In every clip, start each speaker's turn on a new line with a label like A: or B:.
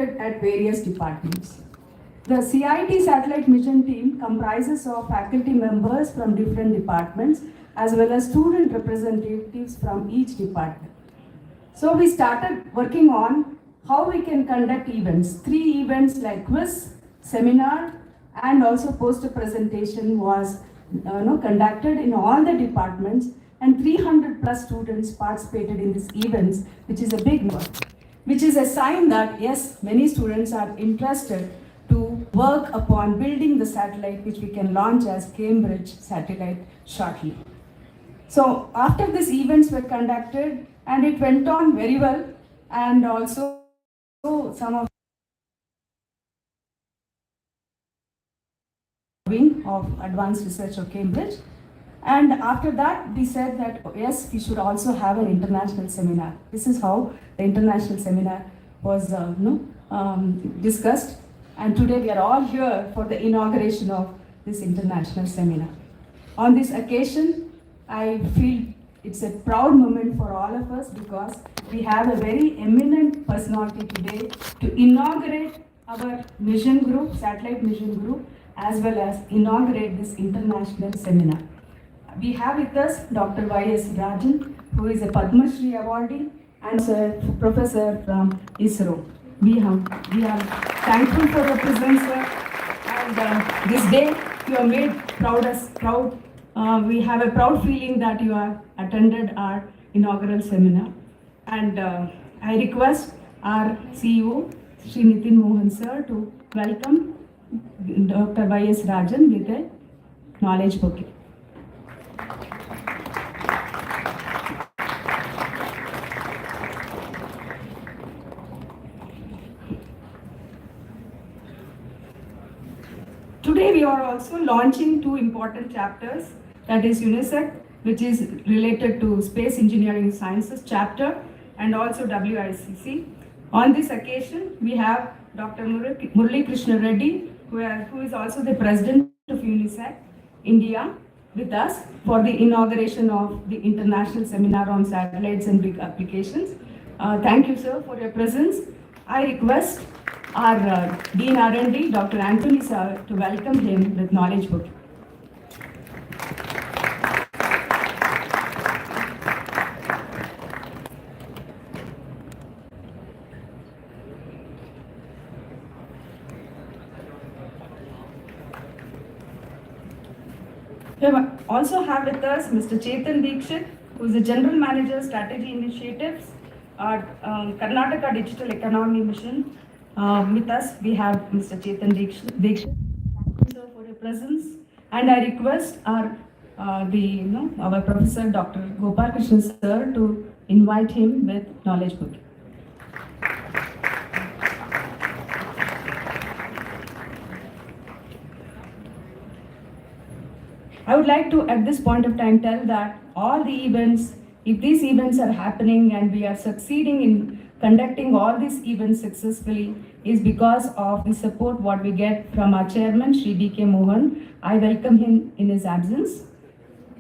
A: at various departments. The CIT satellite mission team comprises of faculty members from different departments as well as student representatives from each department. So we started working on how we can conduct events. 3 events like quiz, seminar, and also poster presentation was conducted in all the departments, and 300 plus students participated in these events, which is a big number, which is a sign that yes, many students are interested to work upon building the satellite which we can launch as Cambridge satellite shortly. So after these events were conducted and it went on very well, and also some of wing of advanced research of Cambridge. And after that, we said that yes, we should also have an international seminar. This is how the international seminar was discussed. And today we are all here for the inauguration of this international seminar. On this occasion, I feel it's a proud moment for all of us because we have a very eminent personality today to inaugurate our mission group, satellite mission group, as well as inaugurate this international seminar. We have with us Dr. Y.S. Rajan, who is a Padma Shri awardee and a professor from ISRO. We are thankful for your presence, sir. And this day you have made proud. We have a proud feeling that you have attended our inaugural seminar. And I request our CEO, Sri Nitin Mohan sir, to welcome Dr. Y.S. Rajan with a knowledge bouquet. Today we are also launching 2 important chapters, that is UNISEC, which is related to Space Engineering Sciences chapter, and also WICC. On this occasion, we have Dr. Murali Krishna Reddy, who is also the president of UNISEC India, with us for the inauguration of the International Seminar on Satellites and Big Applications. Thank you, sir, for your presence. I request our Dean R&D, Dr. Anthony sir, to welcome him with knowledge bouquet. We also have with us Mr. Chetan Dikshit, who is the General Manager, Strategy Initiatives at Karnataka Digital Economy Mission. With us, we have Mr. Chetan Dikshit. Thank you, sir, for your presence. And I request our Professor Dr. Gopal Krishnan sir to invite him with knowledge bouquet. I would like to, at this point of time, tell that all the events, if these events are happening and we are succeeding in conducting all these events successfully, is because of the support what we get from our chairman, Sri D.K. Mohan. I welcome him in his absence.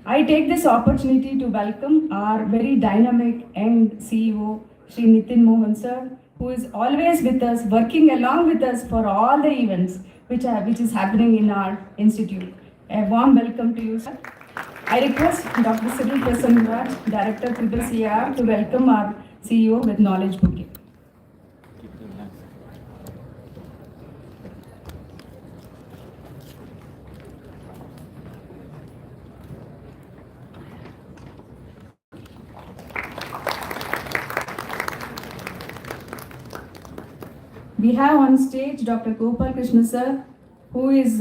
A: I take this opportunity to welcome our very dynamic young CEO, Sri Nitin Mohan sir, who is always with us, working along with us for all the events which is happening in our institute. A warm welcome to you, sir. I request Dr. Cyril Prasanraj, Director CCR, to welcome our CEO with knowledge bouquet. We have on stage Dr. Gopal Krishna sir, who is,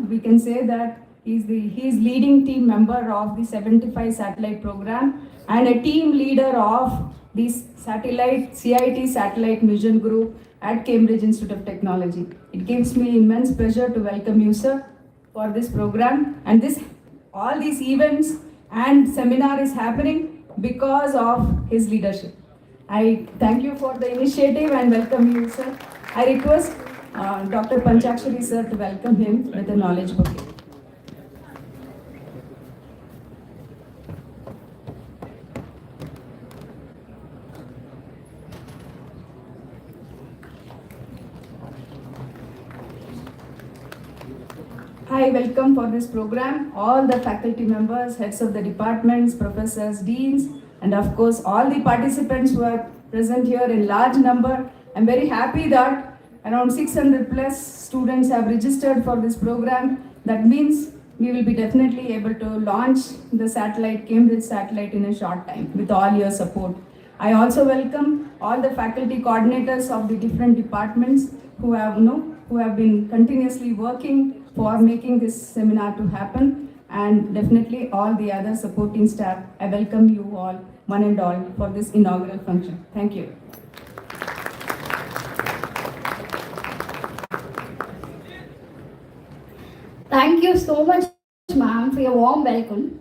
A: we can say that he is leading team member of the 75 satellite program and a team leader of this CIT satellite mission group at Cambridge Institute of Technology. It gives me immense pleasure to welcome you, sir, for this program. And all these events and seminar is happening because of his leadership. I thank you for the initiative and welcome you, sir. I request Dr. Panchakshari sir to welcome him with a knowledge bouquet. I welcome for this program all the faculty members, heads of the departments, professors, deans, and of course all the participants who are present here in large number. I'm very happy that around 600 plus students have registered for this program. That means we will be definitely able to launch the satellite, Cambridge satellite, in a short time with all your support. I also welcome all the faculty coordinators of the different departments who have been continuously working for making this seminar to happen, and definitely all the other supporting staff. I welcome you all, one and all, for this inaugural function. Thank you.
B: Thank you so much, ma'am, for your warm welcome.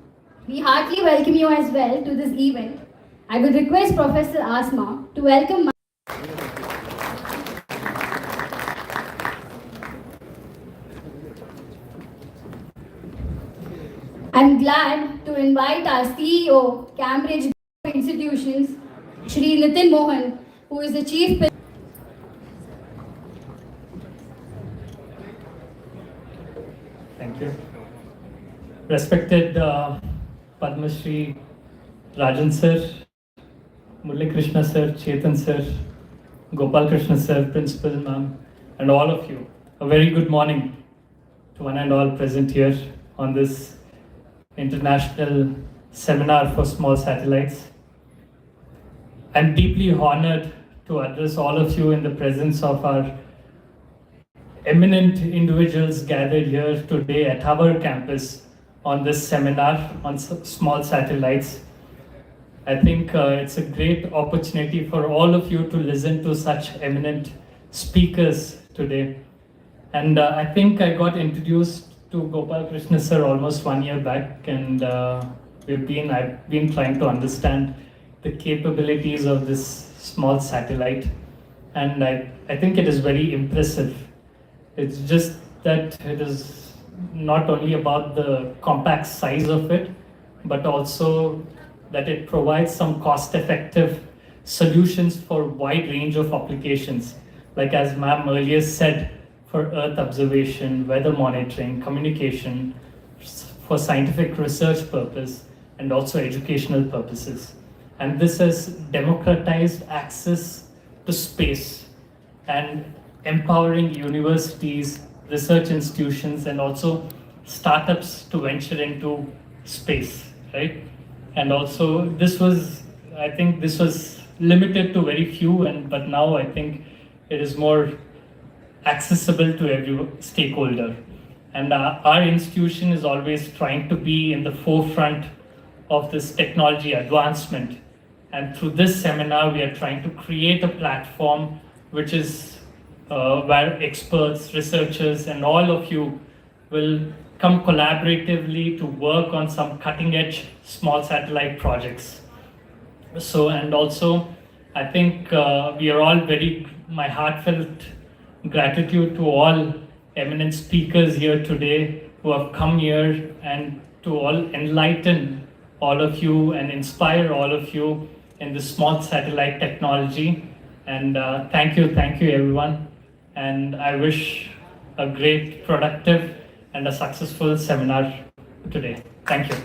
B: We heartily welcome you as well to this event. I would request Professor Asma to welcome. I'm glad to invite our CEO, Cambridge Institutions, Shri Nitin Mohan, who is the Chief.
C: Thank you. Respected Padma Shri Rajan sir, Murali Krishna sir, Chetan sir, Gopal Krishna sir, Principal ma'am, and all of you, a very good morning to one and all present here on this international seminar for small satellites. I'm deeply honored to address all of you in the presence of our eminent individuals gathered here today at our campus on this seminar on small satellites. I think it's a great opportunity for all of you to listen to such eminent speakers today. And I think I got introduced to Gopal Krishna sir almost 1 year back, and I've been trying to understand the capabilities of this small satellite, and I think it is very impressive. It's just that it is not only about the compact size of it, but also that it provides some cost-effective solutions for a wide range of applications. Like as ma'am earlier said, for Earth observation, weather monitoring, communication, for scientific research purpose, and also educational purposes. And this has democratized access to space and empowering universities, research institutions, and also startups to venture into space, right? And also I think this was limited to very few, but now I think it is more accessible to every stakeholder. And our institution is always trying to be in the forefront of this technology advancement. And through this seminar, we are trying to create a platform which is where experts, researchers, and all of you will come collaboratively to work on some cutting-edge small satellite projects. So, and also, I think we are all my heartfelt gratitude to all eminent speakers here today who have come here and to all enlighten all of you and inspire all of you in the small satellite technology. And thank you everyone. And I wish a great, productive, and a successful seminar today. Thank you.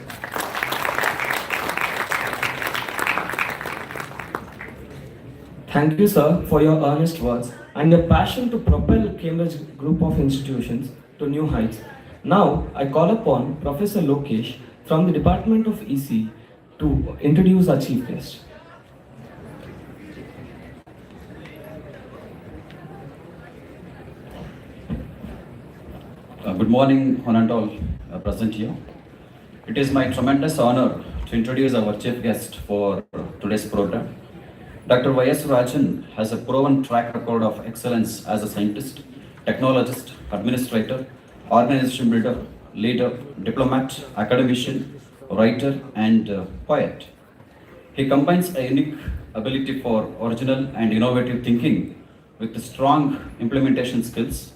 D: Thank you, sir, for your earnest words and your passion to propel Cambridge Group of Institutions to new heights. Now, I call upon Professor Lokesh from the Department of EC to introduce our chief guest.
E: Good morning, one and all present here. It is my tremendous honor to introduce our chief guest for today's program. Dr. Y.S. Rajan has a proven track record of excellence as a scientist, technologist, administrator, organization builder, leader, diplomat, academician, writer, and poet. He combines a unique ability for original and innovative thinking with strong implementation skills.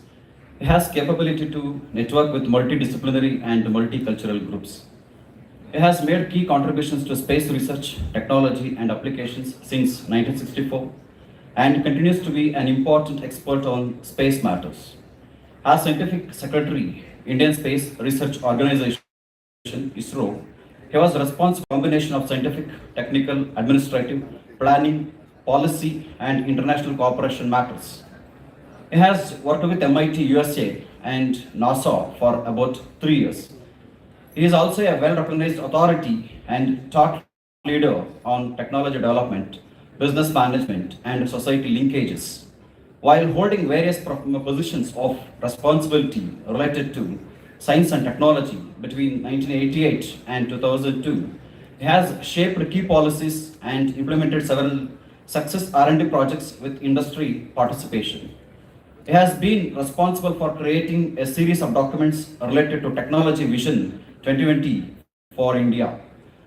E: He has capability to network with multidisciplinary and multicultural groups. He has made key contributions to space research, technology, and applications since 1964 and continues to be an important expert on space matters. As Scientific Secretary Indian Space Research Organization, ISRO. He was responsible for a combination of scientific, technical, administrative, planning, policy, and international cooperation matters. He has worked with MIT USA and NASA for about 3 years. He is also a well-recognized authority and thought leader on technology development, business management, and society linkages. While holding various positions of responsibility related to science and technology between 1988 and 2002, he has shaped key policies and implemented several success R&D projects with industry participation. He has been responsible for creating a series of documents related to Technology Vision 2020 for India,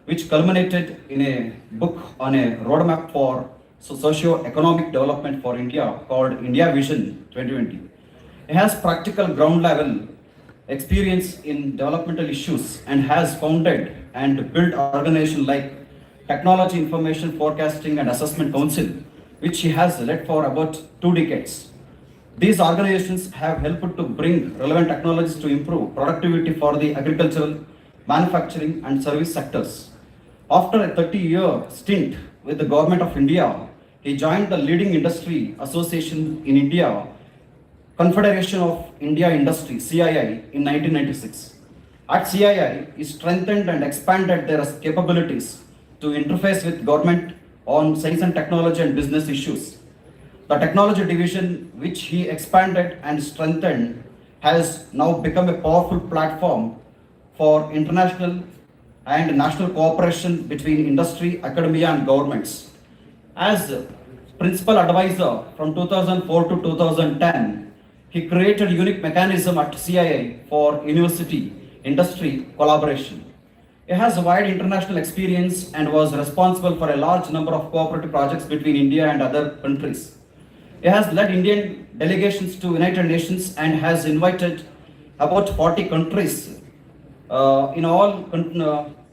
E: which culminated in a book on a roadmap for socio-economic development for India called India Vision 2020. He has practical ground level experience in developmental issues and has founded and built organizations like Technology Information Forecasting and Assessment Council, which he has led for about 2 decades. These organizations have helped to bring relevant technologies to improve productivity for the agricultural, manufacturing, and service sectors. After a 30-year stint with the Government of India, he joined the leading industry association in India, Confederation of India Industry, CII, in 1996. At CII, he strengthened and expanded their capabilities to interface with government on science and technology and business issues. The technology division, which he expanded and strengthened, has now become a powerful platform for international and national cooperation between industry, academia, and governments. As principal advisor from 2004 to 2010, he created a unique mechanism at CII for university industry collaboration. He has a wide international experience and was responsible for a large number of cooperative projects between India and other countries. He has led Indian delegations to United Nations and has invited about 40 countries in all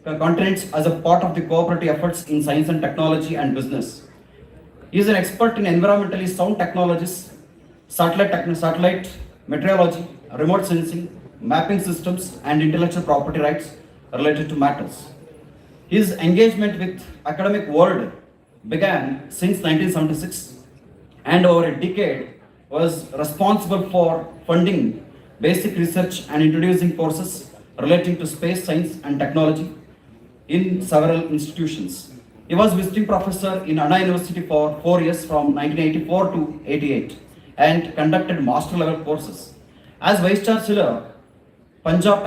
E: continents as a part of the cooperative efforts in science and technology and business. He is an expert in environmentally sound technologies, satellite meteorology, remote sensing, mapping systems, and intellectual property rights related to matters. His engagement with academic world began since 1976 and over a decade was responsible for funding basic research and introducing courses relating to space science and technology in several institutions. He was visiting professor in Anna University for 4 years from 1984 to 88 and conducted master level courses. As Vice Chancellor, Punjab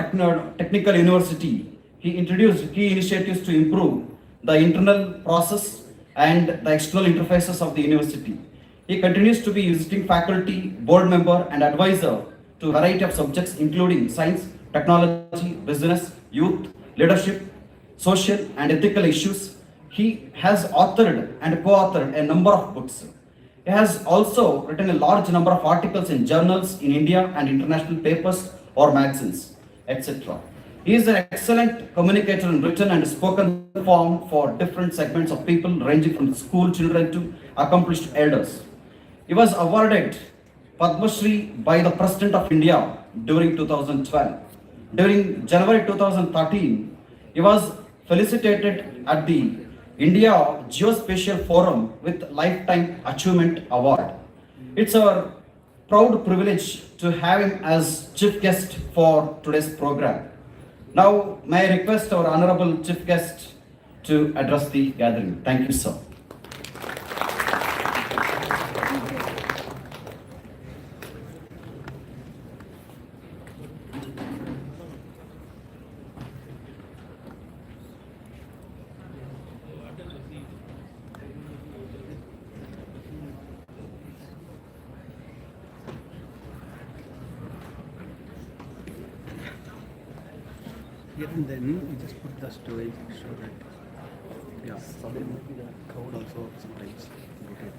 E: Technical University, he introduced key initiatives to improve the internal process and the external interfaces of the university. He continues to be visiting faculty, board member, and advisor to a variety of subjects including science, technology, business, youth, leadership, social and ethical issues. He has authored and co-authored a number of books. He has also written a large number of articles in journals in India and international papers or magazines, etc. He is an excellent communicator in written and spoken form for different segments of people ranging from school children to accomplished elders. He was awarded Padma Shri by the President of India during 2012. During January 2013, he was felicitated at the India Geospatial Forum with Lifetime Achievement Award. It's our proud privilege to have him as chief guest for today's program. Now, may I request our honorable chief guest to address the gathering. Thank you, sir.
F: Yeah, and then you just put the storage so that the crowd also sometimes rotate.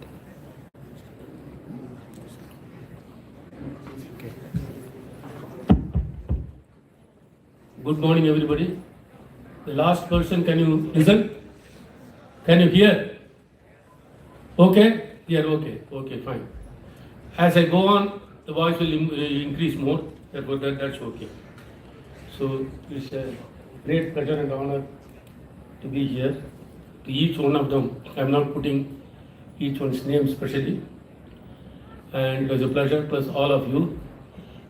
F: Okay.
G: Good morning, everybody. The last person, can you listen? Can you hear? Okay? Here, okay. Okay, fine. As I go on, the voice will increase more. Therefore, that's okay. So it's a great pleasure and honor to be here. To each one of them, I'm not putting each one's name specially. And it was a pleasure, plus all of you.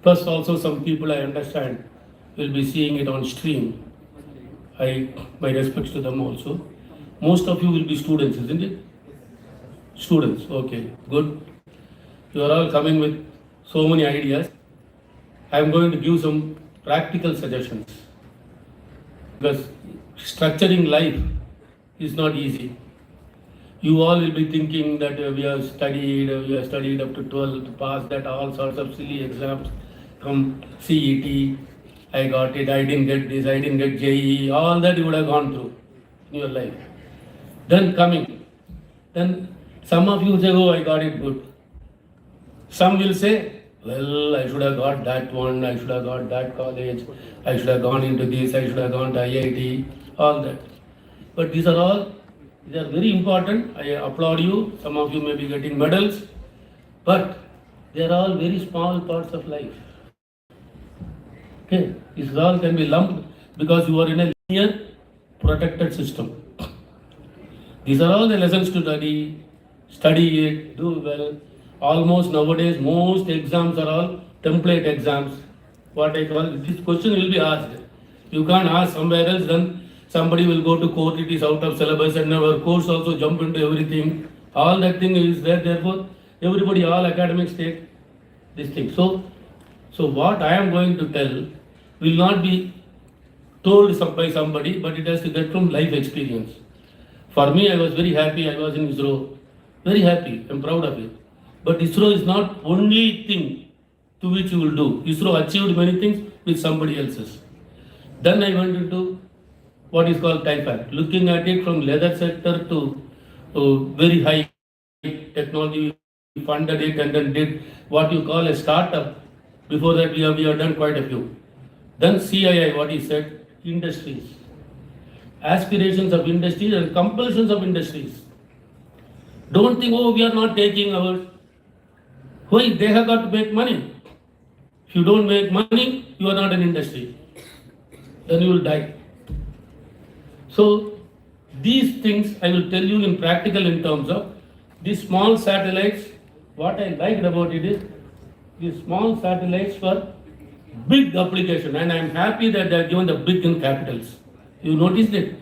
G: Plus also some people I understand will be seeing it on stream. My respects to them also. Most of you will be students, isn't it? Students, okay, good. You are all coming with so many ideas. I am going to give some practical suggestions. Because structuring life is not easy. You all will be thinking that we have studied up to 12 to pass that, all sorts of silly exams from CET. I got it, I didn't get this, I didn't get JEE, all that you would have gone through in your life. Then some of you say, oh, I got it good. Some will say, well, I should have got that one, I should have got that college, I should have gone into this, I should have gone to IIT, all that. But these are very important. I applaud you. Some of you may be getting medals, but they are all very small parts of life. Okay, this all can be lumped because you are in a linear protected system. These are all the lessons to study it, do well. Almost nowadays, most exams are all template exams. What I call, this question will be asked. You can't ask somewhere else, then somebody will go to court, it is out of syllabus, and our courts also jump into everything. All that thing is there, therefore, everybody, all academics take this thing. So what I am going to tell will not be told by somebody, but it has to get from life experience. For me, I was very happy, I was in ISRO. Very happy, I am proud of it. But ISRO is not only thing to which you will do. ISRO achieved many things with somebody else's. Then I went into what is called TIFAC, looking at it from leather sector to very high technology, funded it and then did what you call a startup. Before that we have done quite a few. Then CII, what he said, industries, aspirations of industries and compulsions of industries. Don't think, oh, we are not taking ours. Why? They have got to make money. If you don't make money, you are not an industry. Then you will die. So these things I will tell you in practical in terms of these small satellites. What I liked about it is these small satellites for big application, and I am happy that they are given the big in capitals. You noticed it?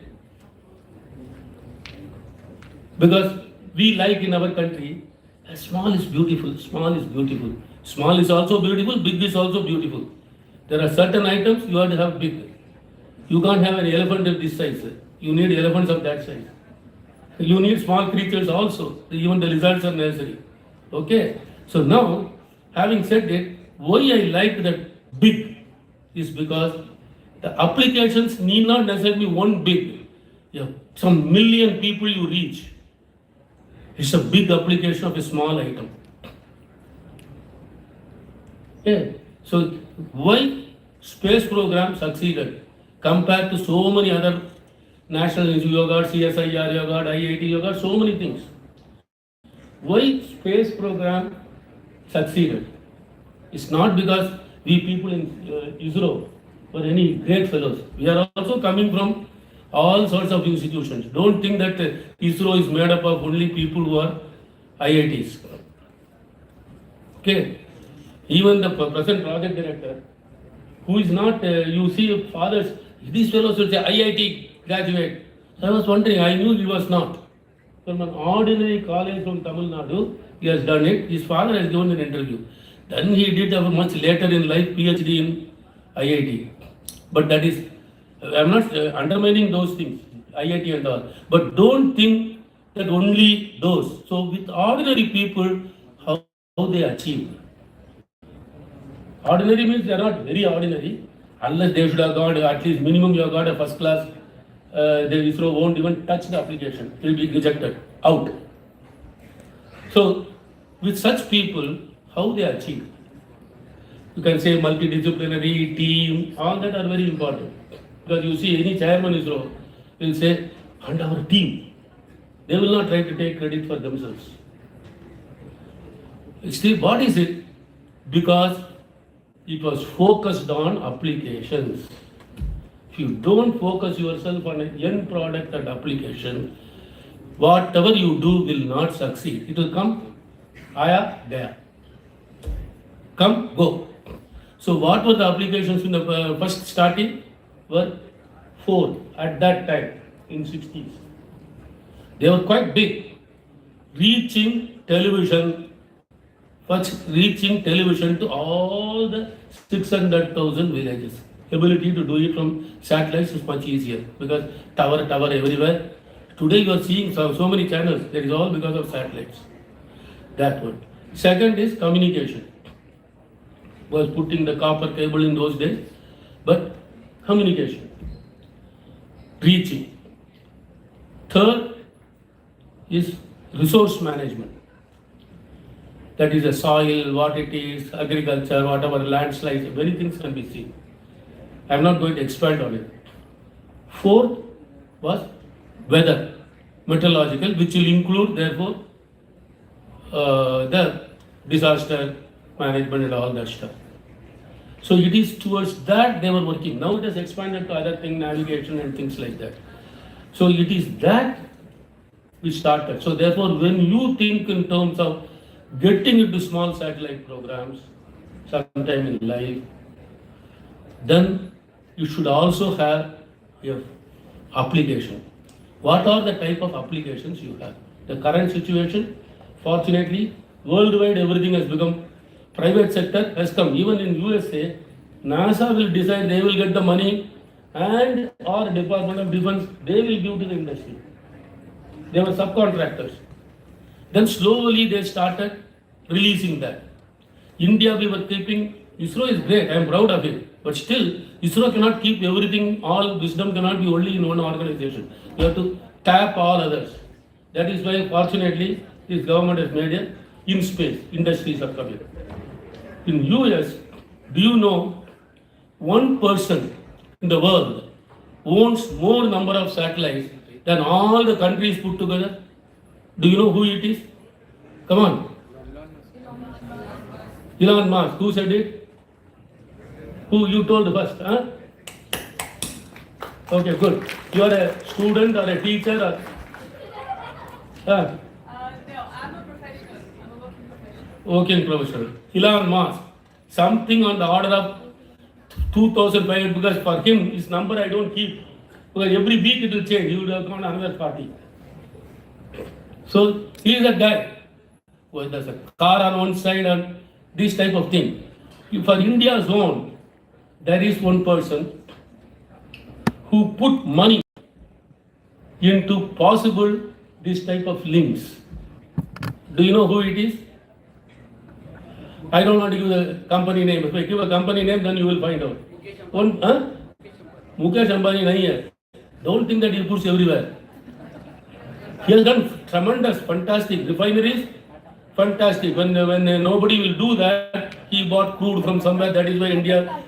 G: Because we like in our country, small is beautiful, small is beautiful. Small is also beautiful, big is also beautiful. There are certain items you have to have big. You can't have an elephant of this size. You need elephants of that size. You need small creatures also. Even the lizards are necessary. Okay? So now, having said it, why I like that big is because the applications need not necessarily be one big. Yeah, some million people you reach. It's a big application of a small item. Okay? So why space program succeeded compared to so many other national institutes? You got CSIR, you got IIT, you got so many things. Why space program succeeded? It's not because we people in ISRO were any great fellows. We are also coming from all sorts of institutions. Don't think that ISRO is made up of only people who are IITs. Okay? Even the present project director, who is not, you see fathers, these fellows will say IIT graduate. So I was wondering, I knew he was not. From an ordinary college from Tamil Nadu, he has done it. His father has given an interview. Then he did much later in life PhD in IIT. But that is, I am not undermining those things, IIT and all. But don't think that only those. So with ordinary people, how they achieve. Ordinary means they are not very ordinary. Unless they should have got at least minimum you have got a first class, the ISRO won't even touch the application. It will be rejected, out. So with such people, how they achieve? You can say multidisciplinary team, all that are very important. Because you see any chairman ISRO will say, and our team. They will not try to take credit for themselves. Still, what is it? Because it was focused on applications. If you don't focus yourself on an end product and application, whatever you do will not succeed. It will come, aya, there. Come, go. So what were the applications in the first starting? Were 4 at that time in 60s. They were quite big. Reaching television to all the 600,000 villages. Ability to do it from satellites is much easier because tower everywhere. Today you are seeing so many channels. That is all because of satellites. That one. Second is communication. Was putting the copper cable in those days, but communication. Reaching. Third is resource management. That is the soil, what it is, agriculture, whatever, landslides, many things can be seen. I am not going to expand on it. Fourth was weather, meteorological, which will include therefore the disaster management and all that stuff. So it is towards that they were working. Now it has expanded to other things, navigation and things like that. So it is that we started. So therefore, when you think in terms of getting into small satellite programs sometime in life, then you should also have your application. What are the type of applications you have? The current situation, fortunately, worldwide everything has become, private sector has come. Even in USA, NASA will decide they will get the money and or Department of Defense, they will give to the industry. They were subcontractors. Then slowly they started releasing that. India, we were keeping, ISRO is great, I am proud of it. But still, ISRO cannot keep everything, all wisdom cannot be only in one organization. You have to tap all others. That is why, fortunately, this government has made a in-space, industries are coming. In US, do you know, one person in the world owns more number of satellites than all the countries put together? Do you know who it is? Come on. Elon Musk. Who said it? Who you told first? Huh? Okay, good. You are a student or a teacher? Or,
H: No, I'm a professional. I'm a working professional.
G: working professional. Elon Musk. Something on the order of 2,500, because for him, his number I don't keep. Because every week it will change. He would have gone another party. So he is a guy who has a car on one side and this type of thing. For India's own, there is one person who put money into possible this type of links. Do you know who it is? I don't want to give the company name. If I give a company name, then you will find out. One, Mukesh Ambani nahi hai. Don't think that he puts everywhere. He has done tremendous, fantastic refineries. Fantastic. When nobody will do that, he bought crude from somewhere. That is why India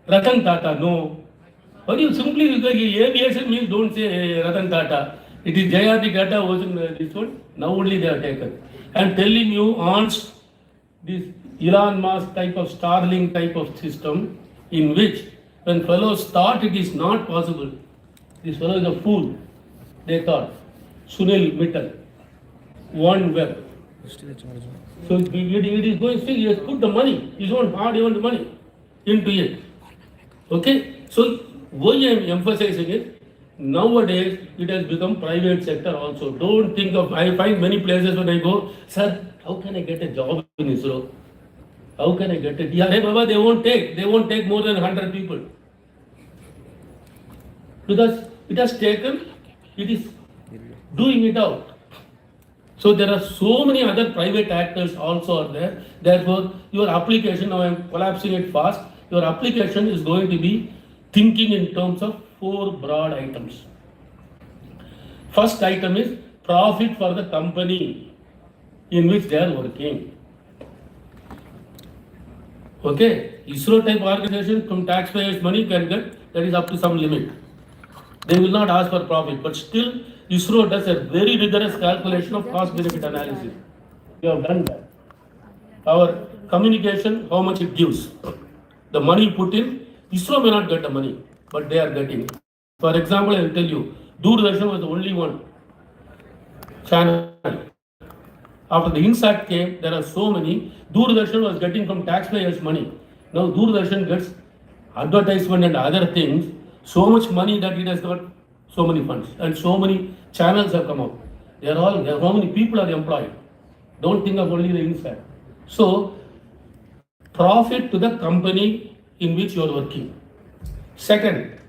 G: Ratan Tata. No. But you simply, because aviation means don't say Ratan Tata. It is J.R.D. Tata was in this one. Now only they are taken. I am telling you, on this Elon Musk type of Starlink type of system, in which when fellows thought it is not possible, this fellow is a fool. They thought, Sunil Mittal, OneWeb. So it is going still, he has put the money, his own hard-earned money into it. Okay? So why I am emphasizing it, nowadays it has become private sector also. Don't think of, I find many places when I go, sir, how can I get a job in ISRO? How can I get it? Yeah, hey Baba, they won't take more than 100 people. Because it has taken, it is doing it out. So there are so many other private actors also are there. Therefore, your application, now I am collapsing it fast, your application is going to be thinking in terms of 4 broad items. First item is profit for the company in which they are working. Okay, ISRO type organization from taxpayers' money can get, that is up to some limit. They will not ask for profit, but still ISRO does a very rigorous calculation of cost benefit analysis. You have done that. our communication, how much it gives. The money put in, ISRO may not get the money, but they are getting. For example, I will tell you, Doordarshan was the only one channel. After the INSAT came, there are so many. Doordarshan was getting from taxpayers' money. Now Doordarshan gets advertisement and other things, so much money that it has got so many funds and so many channels have come out. How many people are employed? Don't think of only the INSAT. So, profit to the company in which you are working. Second,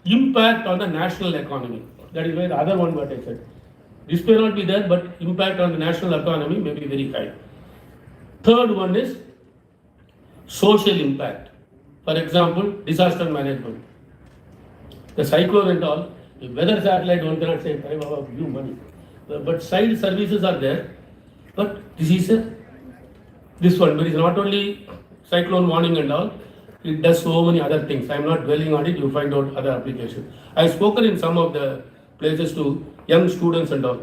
G: impact on the national economy. That is why the other one what I said. This may not be there, but impact on the national economy may be very high. Third one is social impact. For example, disaster management. The cyclone and all, the weather satellite, one cannot say, I have give money. But side services are there. But this one, but it's not only cyclone warning and all, it does so many other things. I am not dwelling on it, you find out other applications. I have spoken in some of the places to young students and all.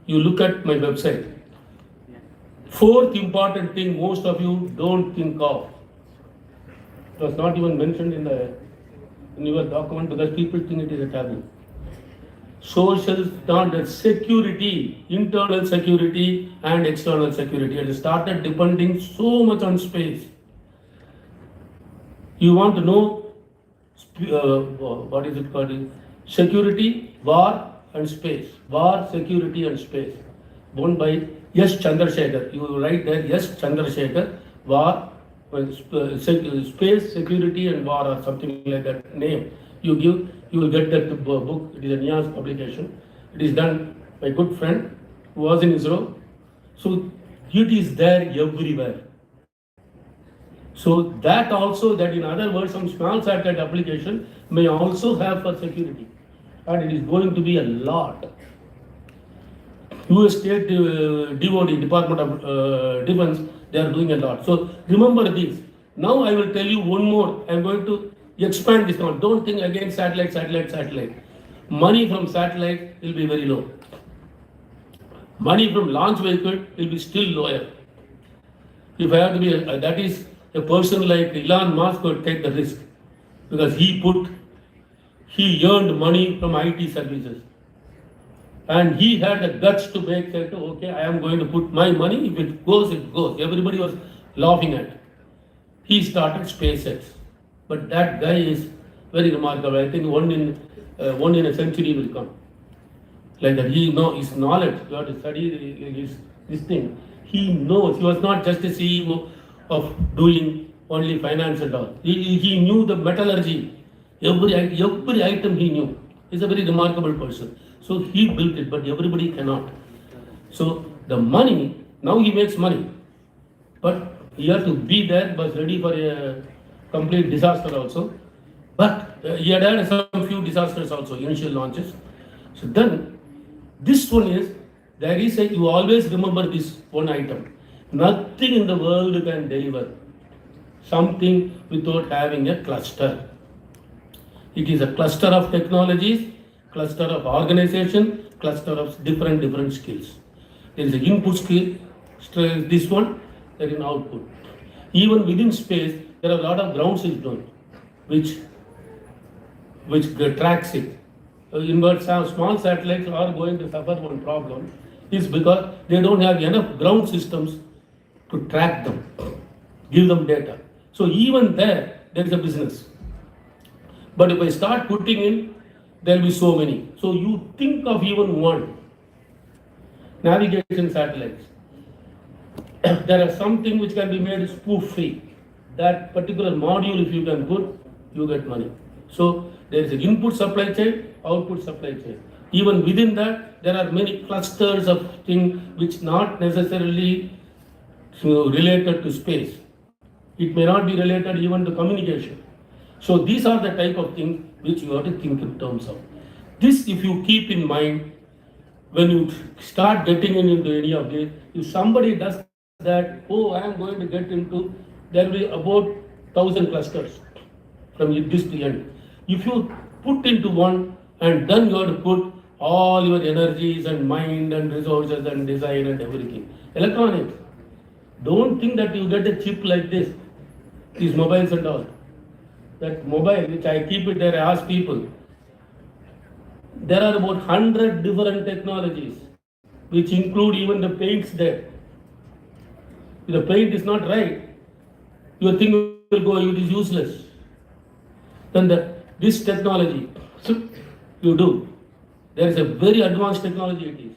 G: You look at my website. Fourth important thing most of you don't think of. It was not even mentioned in your document because people think it is a taboo. Social standard security, internal security and external security. It started depending so much on space. You want to know what is it called? Security, war and space. War, security and space. Born by S. Chandrasekhar. You write there S. Chandrasekhar. War, space, security and war or something like that name. You will get that book. It is a NIAS publication. It is done by a good friend who was in ISRO. So it is there everywhere. So that also, that in other words, some small satellite application may also have for security. And it is going to be a lot. US State DOD, Department of Defense, they are doing a lot. So remember this. Now I will tell you one more. I am going to expand this now. Don't think again satellite. Money from satellite will be very low. Money from launch vehicle will be still lower. If I have to be, that is a person like Elon Musk would take the risk because he earned money from IT services. And he had the guts to make that, okay, I am going to put my money, if it goes, it goes. Everybody was laughing at. He started SpaceX. But that guy is very remarkable. I think one in a century will come. Like that, he knows his knowledge. You have to study this thing. He knows. He was not just a CEO of doing only finance and all. He knew the metallurgy. Every item he knew. He's a very remarkable person. So he built it, but everybody cannot. So the money, now he makes money. But he has to be there, was ready for a complete disaster also. But he had some few disasters also, initial launches. So then, this one is, you always remember this one item. Nothing in the world can deliver something without having a cluster. It is a cluster of technologies, cluster of organization, cluster of different skills. There is an input skill, this one, there is an output. Even within space, there are a lot of ground systems which tracks it. Small satellites are going to suffer one problem is because they don't have enough ground systems to track them, give them data. So even there is a business. But if I start putting in, there will be so many. So you think of even one. Navigation satellites. There are something which can be made spoof-free. That particular module, if you can put, you get money. So there is an input supply chain, output supply chain. Even within that, there are many clusters of things which not necessarily related to space. It may not be related even to communication. So these are the type of things which you have to think in terms of. This, if you keep in mind, when you start getting into any of this, if somebody does that, I am going to get into, there will be about 1,000 clusters from this to end. If you put into one and then you have to put all your energies and mind and resources and design and everything. Electronics. Don't think that you get a chip like this, these mobiles and all. That mobile, which I keep it there, I ask people, there are about 100 different technologies, which include even the paints there. If the paint is not right, your thing will go, it is useless. Then this technology, so you do. There is a very advanced technology it is.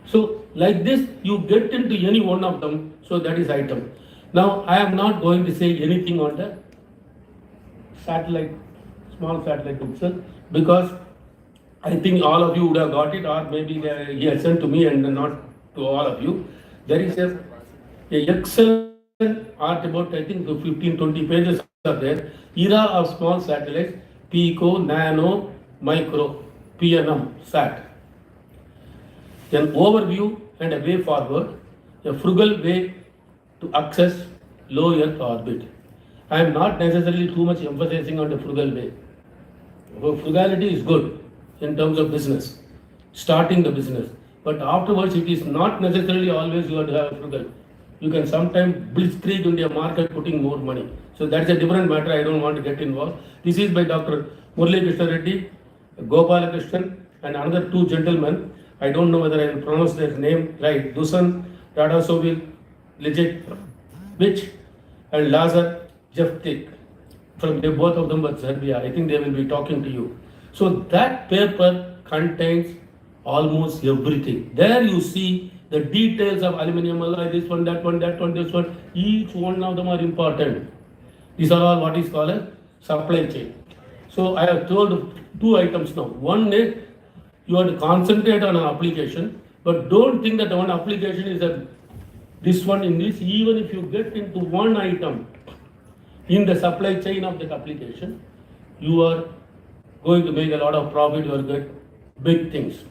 G: So like this, you get into any one of them, so that is item. Now I am not going to say anything on the satellite, small satellite itself, because I think all of you would have got it, or maybe he has sent to me and not to all of you. There is a excellent art about, I think 15-20 pages are there. Era of small satellites, pico, nano, micro, PNM, sat. An overview and a way forward, a frugal way to access low Earth orbit. I am not necessarily too much emphasizing on the frugal way. Frugality is good in terms of business, starting the business. But afterwards, it is not necessarily always you have to have frugal. You can sometimes blitzkrieg in the market putting more money. So that's a different matter. I don't want to get involved. This is by Dr. Murali Krishna Reddy, Gopalakrishnan, and another two gentlemen. I don't know whether I will pronounce their name right. Dusan Radasovil Legit, which and Lazar Jeftik. From both of them but Serbia. I think they will be talking to you. So that paper contains almost everything. There you see the details of aluminum alloy, this one, that one, that one, this one. Each one of them are important. These are all what is called a supply chain. So I have told two items now. One is you have to concentrate on an application, but don't think that one application is this one in this. Even if you get into one item in the supply chain of that application, you are going to make a lot of profit, you will get big things.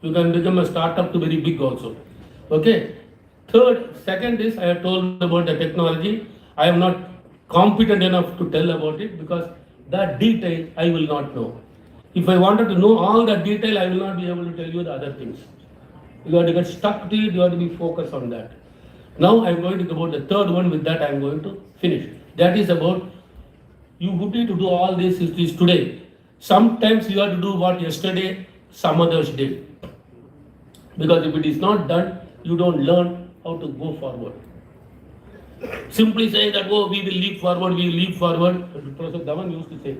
G: You can become a startup to very big also. Okay. Second is I have told about the technology. I am not competent enough to tell about it because that detail I will not know. If I wanted to know all that detail, I will not be able to tell you the other things. You have to get stuck to it, you have to be focused on that. Now I am going to go about the third one, with that I am going to finish. That is about, you would need to do all this is today. Sometimes you have to do what yesterday some others did. Because if it is not done, you don't learn how to go forward. Simply saying that, oh, we will leap forward, we will leap forward. Professor Dhawan used to say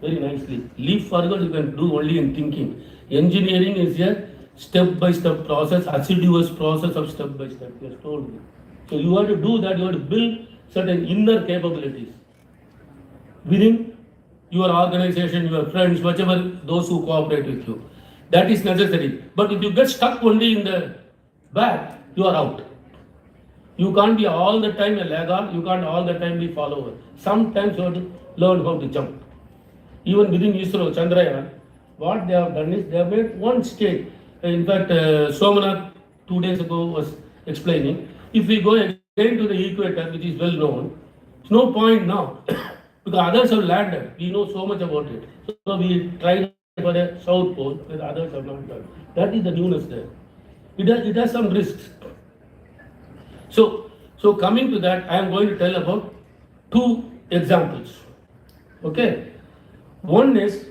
G: very nicely, leap forward you can do only in thinking. Engineering is a step-by-step process, assiduous process of step-by-step, he has told me. So you have to do that, you have to build certain inner capabilities within your organization, your friends, whichever, those who cooperate with you. That is necessary. But if you get stuck only in the back, you are out. You can't be all the time a laggard, you can't all the time be follower. Sometimes you have to learn how to jump. Even within ISRO, Chandrayaan, what they have done is they have made one stage. In fact, Somanath 2 days ago was explaining, if we go again to the equator, which is well known, it's no point now, because others have landed, we know so much about it. So we tried for the South Pole, where others have not done. That is the newness there. It has some risks. So coming to that, I am going to tell about two examples. Okay. One is,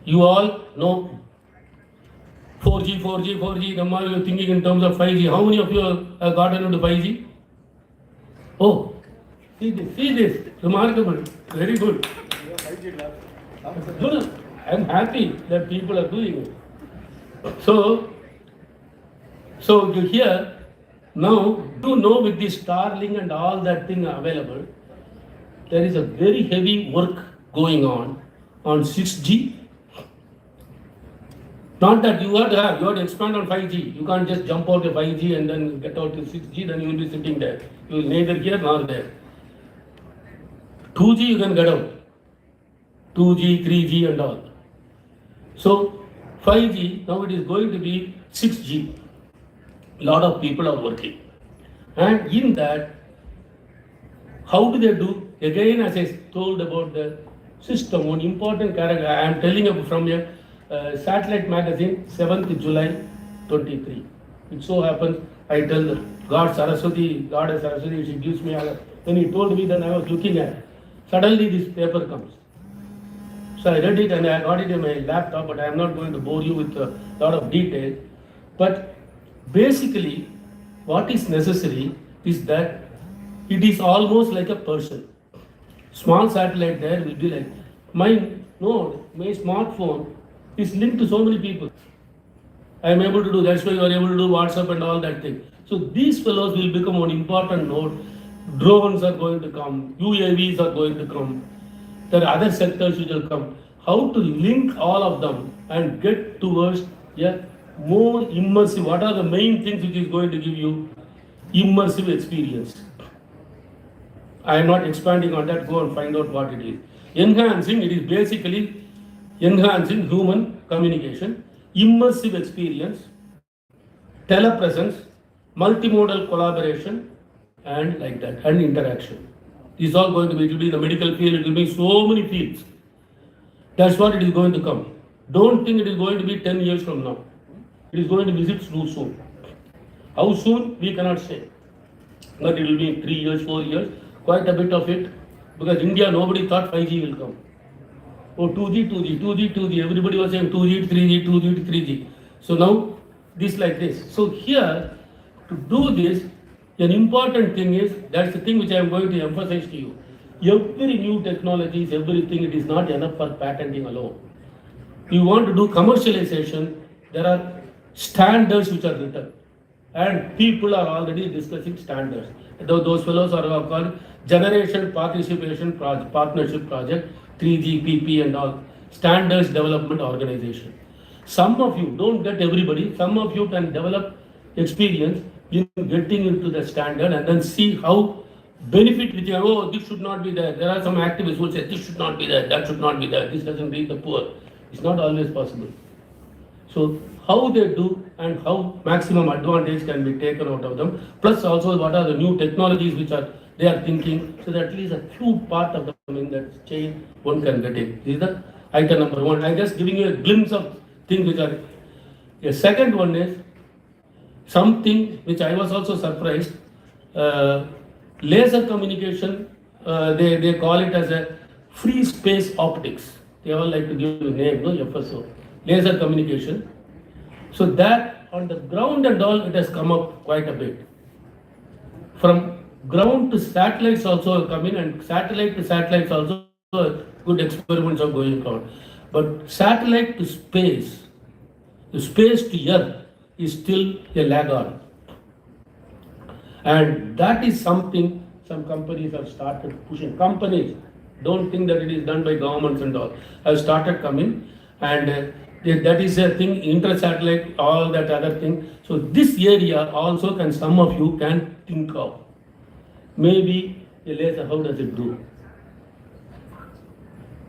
G: you all know 4G, now you are thinking in terms of 5G. How many of you have gotten into 5G? Oh, see this, remarkable, very good. Good. I am happy that people are doing it. So you hear, now, do know with the Starlink and all that thing available, there is a very heavy work going on 6G. Not that you have to expand on 5G. You can't just jump out to 5G and then get out to 6G, then you will be sitting there. You will neither here nor there. 2G you can get out. 2G, 3G and all. So 5G, now it is going to be 6G. A lot of people are working. And in that, how do they do? Again, as I told about the system, one important character, I am telling you from a satellite magazine, 7th July 23. It so happens, I tell God Saraswati, God Saraswati, she gives me, when he told me, then I was looking at it. Suddenly this paper comes. So I read it and I got it in my laptop, but I am not going to bore you with a lot of detail. But basically, what is necessary is that it is almost like a person. Small satellite there will be like, my smartphone is linked to so many people. I am able to do, that's why you are able to do WhatsApp and all that thing. So these fellows will become an important node. Drones are going to come, UAVs are going to come. There are other sectors which will come. How to link all of them and get towards a more immersive, what are the main things which is going to give you immersive experience? I am not expanding on that, go and find out what it is. Enhancing, it is basically enhancing human communication, immersive experience, telepresence, multimodal collaboration, and like that, and interaction. This is all going to be, it will be in the medical field, it will be so many fields. That's what it is going to come. Don't think it is going to be 10 years from now. It is going to visit too soon. How soon, we cannot say. But it will be 3 years, 4 years, quite a bit of it. Because India, nobody thought 5G will come. Oh, 2G, everybody was saying 2G, 3G, 3G. So now, this like this. So here, to do this, an important thing is, that's the thing which I am going to emphasize to you. Every new technologies, everything, it is not enough for patenting alone. You want to do commercialization, there are standards which are written. And people are already discussing standards. Those fellows are called Generation Participation Partnership Project, 3G, PP and all, Standards Development Organization. Some of you, don't get everybody, some of you can develop experience in getting into the standard and then see how benefit with you. Oh, this should not be there. There are some activists who will say this should not be there, that should not be there, this doesn't reach the poor. It's not always possible. So how they do and how maximum advantage can be taken out of them, plus also what are the new technologies which are they are thinking, so that at least a few part of them in that chain one can get it. This is the item number one. I'm just giving you a glimpse of things which are. A second one is something which I was also surprised. Laser communication, they call it as a free space optics. They all like to give a name, no, FSO. Laser communication. So that on the ground and all, it has come up quite a bit. From ground to satellites also come in, and satellite to satellites also good experiments are going on. But satellite to space, the space to Earth is still a laggard. And that is something some companies have started pushing. Companies, don't think that it is done by governments and all, have started coming, and that is a thing, inter-satellite, all that other thing. So this area also can, some of you can think of. Maybe a laser, how does it do?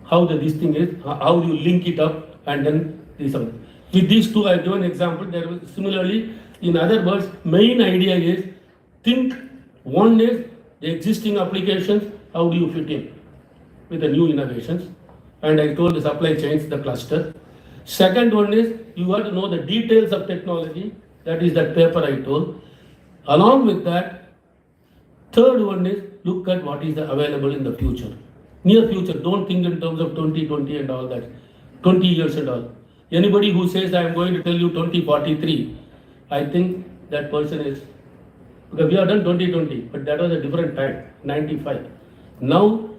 G: How this thing is, how you link it up, and then this one. With these two, I give an example. There was similarly, in other words, main idea is think. One is the existing applications, how do you fit in with the new innovations? And I told the supply chains, the cluster. Second one is you have to know the details of technology. That is that paper I told. Along with that, third one is look at what is available in the future. Near future, don't think in terms of 2020 and all that, 20 years and all. Anybody who says I am going to tell you 2043, I think that person is, because we have done 2020, but that was a different time, 95. Now,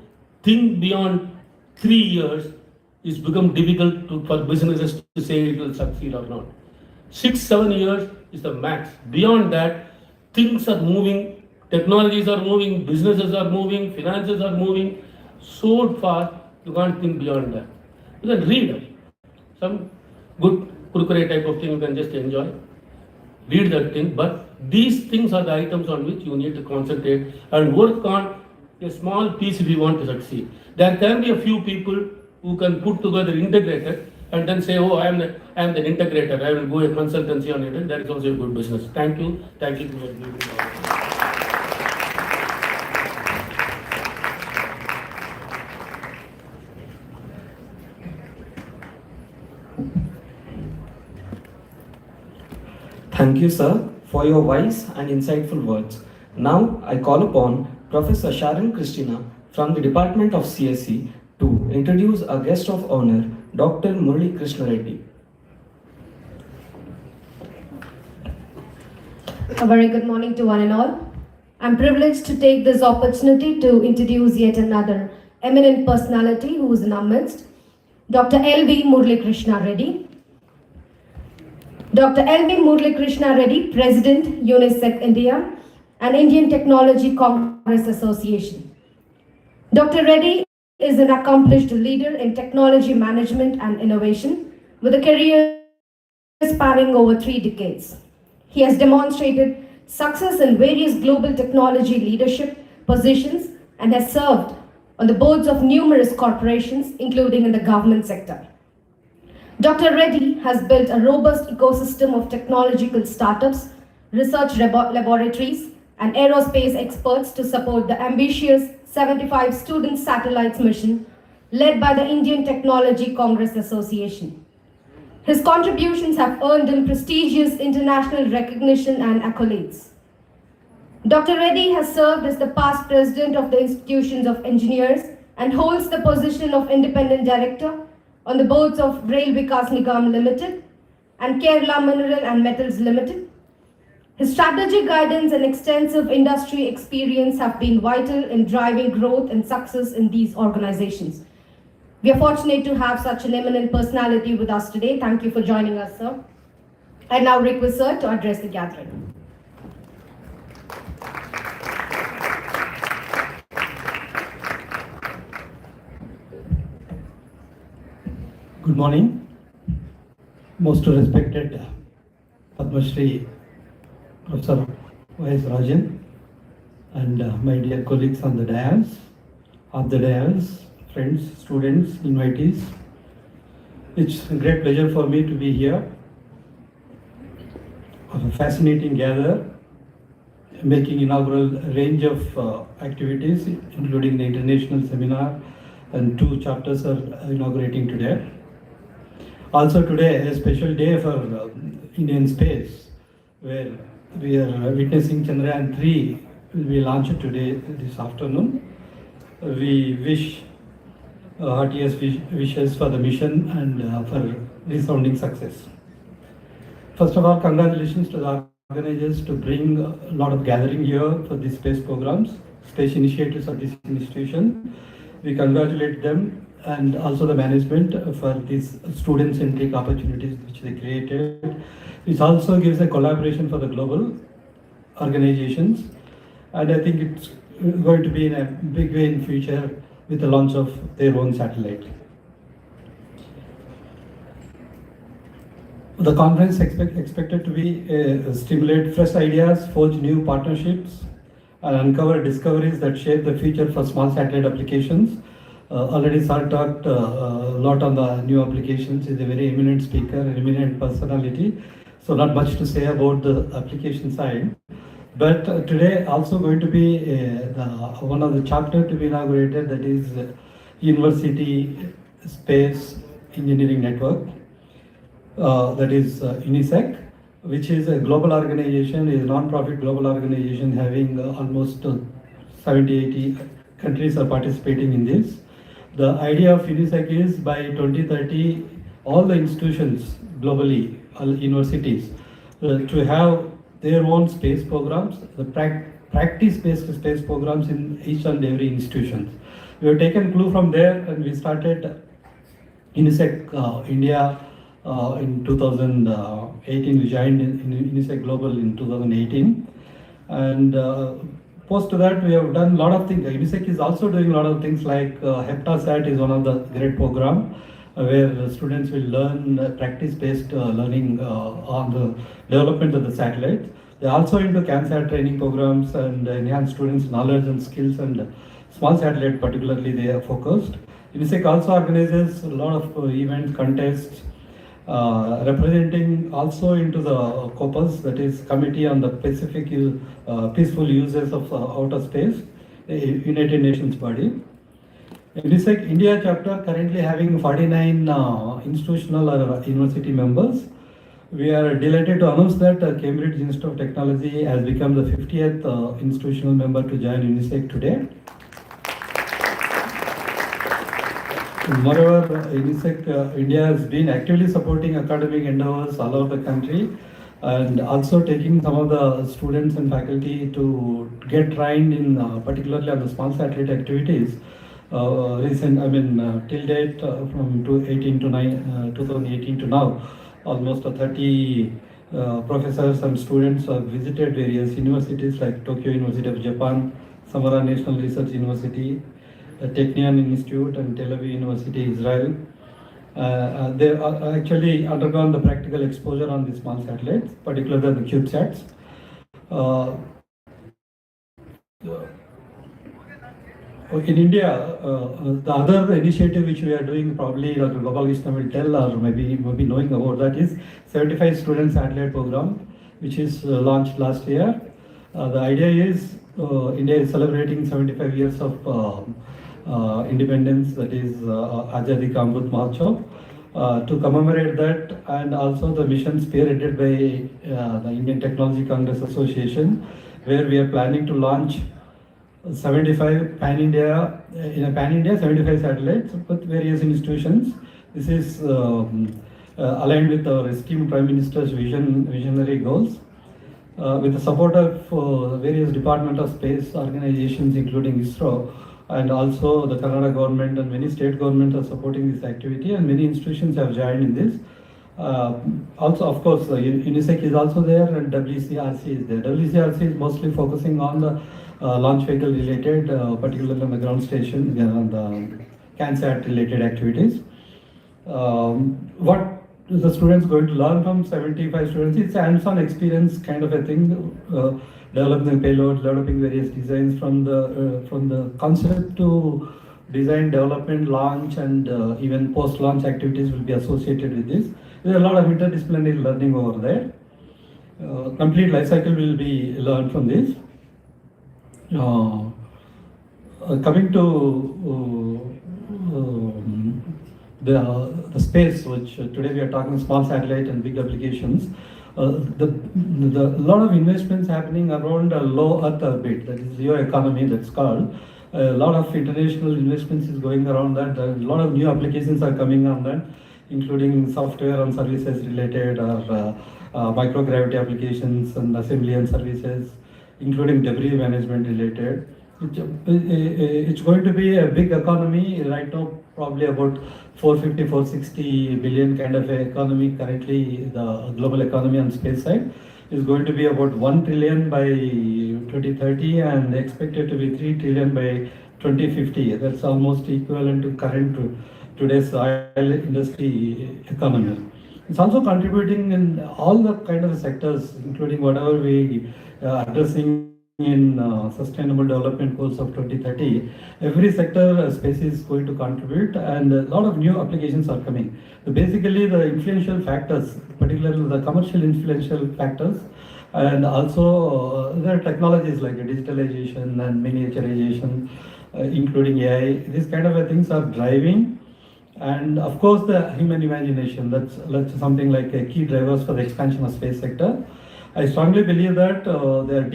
G: think beyond 3 years, it's become difficult for businesses to say it will succeed or not. 6-7 years is the max. Beyond that, things are moving, technologies are moving, businesses are moving, finances are moving so fast, you can't think beyond that. You can read some good kurkure type of thing, you can just enjoy. Read that thing, but these things are the items on which you need to concentrate and work on a small piece if you want to succeed. There can be a few people who can put together integrated and then say, oh, I am the integrator, I will go a consultancy on it, and that is also a good business. Thank you. Thank you.
D: Thank you, sir. for your wise and insightful words. Now I call upon Professor Sharon Christina from the Department of CSE to introduce our guest of honor, Dr. Murali Krishna Reddy.
I: A very good morning to one and all. I'm privileged to take this opportunity to introduce yet another eminent personality who is in our midst, Dr. L.V. Murali Krishna Reddy. Dr. L.V. Murali Krishna Reddy, President, UNICEF India and Indian Technology Congress Association. Dr. Reddy is an accomplished leader in technology management and innovation with a career spanning over 3 decades. He has demonstrated success in various global technology leadership positions and has served on the boards of numerous corporations, including in the government sector. Dr. Reddy has built a robust ecosystem of technological startups, research laboratories, and aerospace experts to support the ambitious 75 student satellites mission led by the Indian Technology Congress Association. His contributions have earned him prestigious international recognition and accolades. Dr. Reddy has served as the past president of the Institutions of Engineers and holds the position of independent director on the boards of Rail Vikas Nigam Limited and Kerala Mineral and Metals Limited. His strategic guidance and extensive industry experience have been vital in driving growth and success in these organizations. We are fortunate to have such an eminent personality with us today. Thank you for joining us, sir. I now request sir to address the gathering.
F: Good morning, most respected Padma Shri Professor Y.S. Rajan and my dear colleagues on the dais, friends, students, invitees. It's a great pleasure for me to be here. Of a fascinating gather, making inaugural range of activities, including the international seminar, and 2 chapters are inaugurating today. Also today, a special day for Indian space, where we are witnessing Chandrayaan 3 will be launched today, this afternoon. We wish heartiest wishes for the mission and for resounding success. First of all, congratulations to the organizers to bring a lot of gathering here for these space programs, space initiatives of this institution. We congratulate them and also the management for these student-centric opportunities which they created. This also gives a collaboration for the global organizations, and I think it's going to be in a big way in future with the launch of their own satellite. The conference expected to be stimulate fresh ideas, forge new partnerships, and uncover discoveries that shape the future for small satellite applications. Already Sir talked a lot on the new applications. He's a very eminent speaker, an eminent personality. So not much to say about the application side. But today also going to be one of the chapter to be inaugurated, that is University Space Engineering Network, that is UNISEC, which is a global organization, is a non-profit global organization having almost 70-80 countries are participating in this. The idea of UNISEC is by 2030, all the institutions globally, all universities, to have their own space programs, the practice-based space programs in each and every institution. We have taken clue from there and we started UNISEC India in 2018. We joined in UNISEC Global in 2018. And post to that, we have done a lot of things. UNISEC is also doing a lot of things like HeptaSat is one of the great program where students will learn practice-based learning on the development of the satellites. They are also into CANSAT training programs and enhance students' knowledge and skills, and small satellite particularly they are focused. UNISEC also organizes a lot of events, contests, representing also into the COPUS, that is Committee on the Pacific Peaceful Uses of Outer Space, a United Nations body. UNISEC India chapter currently having 49 institutional or university members. We are delighted to announce that Cambridge Institute of Technology has become the 50th institutional member to join UNISEC today. Moreover, UNISEC India has been actively supporting academic endeavors all over the country and also taking some of the students and faculty to get trained in particularly on the small satellite activities. Till date from 2018 to now, almost 30 professors and students have visited various universities like Tokyo University of Japan, Samara National Research University, Technion Institute and Tel Aviv University, Israel. They are actually undergone the practical exposure on the small satellites, particularly the CubeSats. In India, the other initiative which we are doing, probably Dr. Gopalakrishna will tell or maybe knowing about that, is 75 Student Satellite Program, which is launched last year. The idea is India is celebrating 75 years of independence, that is Azadi Ka Amrit Mahotsav. To commemorate that, and also the mission spearheaded by the Indian Technology Congress Association, where we are planning to launch 75 pan-India 75 satellites with various institutions. This is aligned with our esteemed Prime Minister's visionary goals. With the support of various Department of Space organizations, including ISRO, and also the Kannada government and many state governments are supporting this activity, and many institutions have joined in this. Also, of course, UNISEC is also there, and WCRC is there. WCRC is mostly focusing on the launch vehicle related, particularly on the ground station, on the CANSAT related activities. What is the students going to learn from 75 students? It's a hands-on experience kind of a thing, developing payloads, developing various designs from the concept to design, development, launch, and even post-launch activities will be associated with this. There are a lot of interdisciplinary learning over there. Complete life cycle will be learned from this. Coming to the space, which today we are talking small satellite and big applications. The lot of investments happening around low Earth orbit, that is LEO economy, that's called. A lot of international investments is going around that. A lot of new applications are coming on that, including software and services related, or microgravity applications and assembly and services, including debris management related. It's going to be a big economy right now, probably about 450-460 billion kind of a economy. Currently, the global economy on space side is going to be about 1 trillion by 2030 and expected to be 3 trillion by 2050. That's almost equivalent to today's oil industry economy. It's also contributing in all the kind of sectors, including whatever we addressing in Sustainable Development Goals of 2030. Every sector space is going to contribute, and a lot of new applications are coming. So basically, the influential factors, particularly the commercial influential factors, and also there are technologies like digitalization and miniaturization, including AI. These kind of things are driving. And of course, the human imagination, that's something like a key drivers for the expansion of space sector. I strongly believe that they are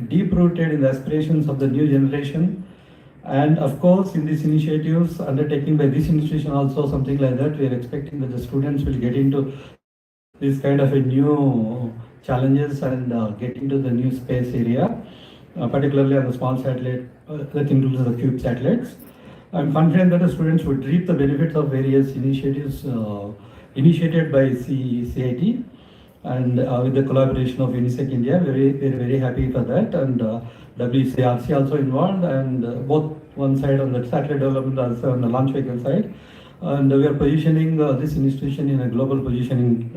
F: deep-rooted in the aspirations of the new generation. And of course, in these initiatives undertaken by this institution also, something like that, we are expecting that the students will get into this kind of a new challenges and get into the new space area, particularly on the small satellite, that includes the cube satellites. I'm confident that the students would reap the benefits of various initiatives initiated by CIT and with the collaboration of UNISEC India. Very happy for that, and WCRC also involved, and both one side on the satellite development, also on the launch vehicle side. And we are positioning this institution in a global positioning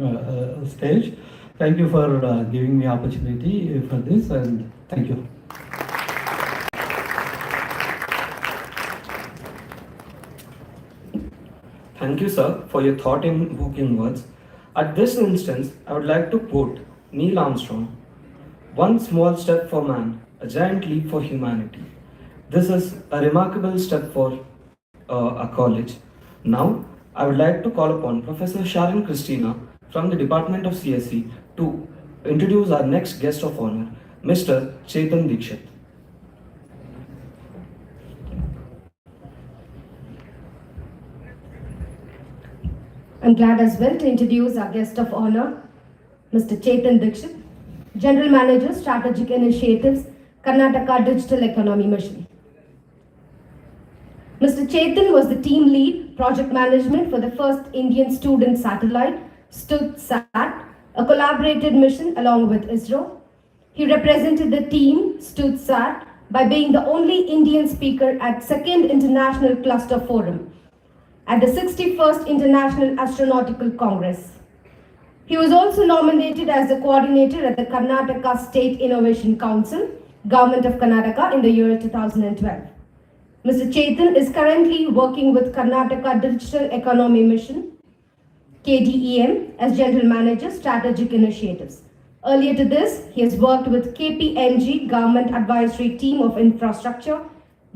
F: stage. Thank you for giving me opportunity for this, and thank you.
D: Thank you, sir, for your thought-provoking words. At this instance, I would like to quote Neil Armstrong: "One small step for man, a giant leap for humanity." This is a remarkable step for a college. Now, I would like to call upon Professor Sharon Christina from the Department of CSE to introduce our next guest of honor, Mr. Chetan Dikshit.
I: I'm glad as well to introduce our guest of honor, Mr. Chetan Dikshit, General Manager, Strategic Initiatives, Karnataka Digital Economy Mission. Mr. Chetan was the team lead, project management for the first Indian student satellite, StutzSat, a collaborated mission along with ISRO. He represented the team, StutzSat, by being the only Indian speaker at Second International Cluster Forum at the 61st International Astronautical Congress. He was also nominated as the coordinator at the Karnataka State Innovation Council, Government of Karnataka in the year 2012. Mr. Chetan is currently working with Karnataka Digital Economy Mission, KDEM, as General Manager, Strategic Initiatives. Earlier to this, he has worked with KPMG, Government Advisory Team of Infrastructure,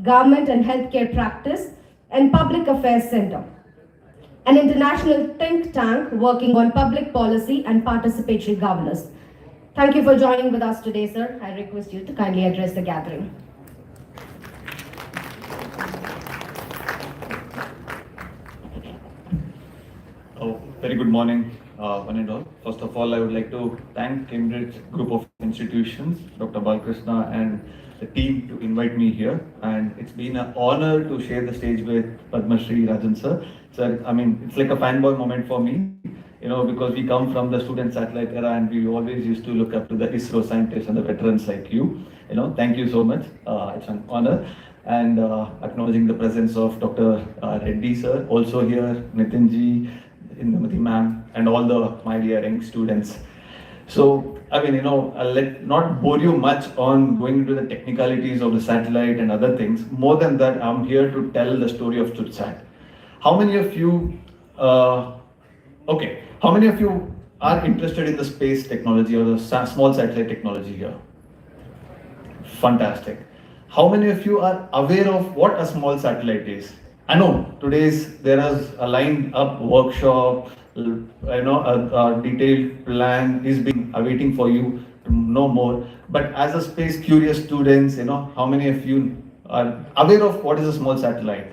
I: Government and Healthcare Practice, and Public Affairs Center, an international think tank working on public policy and participatory governance. Thank you for joining with us today, sir. I request you to kindly address the gathering.
J: Oh, very good morning, one and all. First of all, I would like to thank Cambridge Group of Institutions, Dr. Balkrishna and the team to invite me here. And it's been an honor to share the stage with Padma Shri Rajan sir. So, I mean, it's like a fanboy moment for me, because we come from the student satellite era and we always used to look up to the ISRO scientists and the veterans like you. Thank you so much. It's an honor. And acknowledging the presence of Dr. Reddy sir, also here, Nitinji, Indumati ma'am, and all my dear young students. So, I mean, I'll not bore you much on going into the technicalities of the satellite and other things. More than that, I'm here to tell the story of StutzSat. How many of you are interested in the space technology or the small satellite technology here? Fantastic. How many of you are aware of what a small satellite is? I know there is a lined up workshop, a detailed plan is being awaiting for you to know more. But as a space curious students, how many of you are aware of what is a small satellite?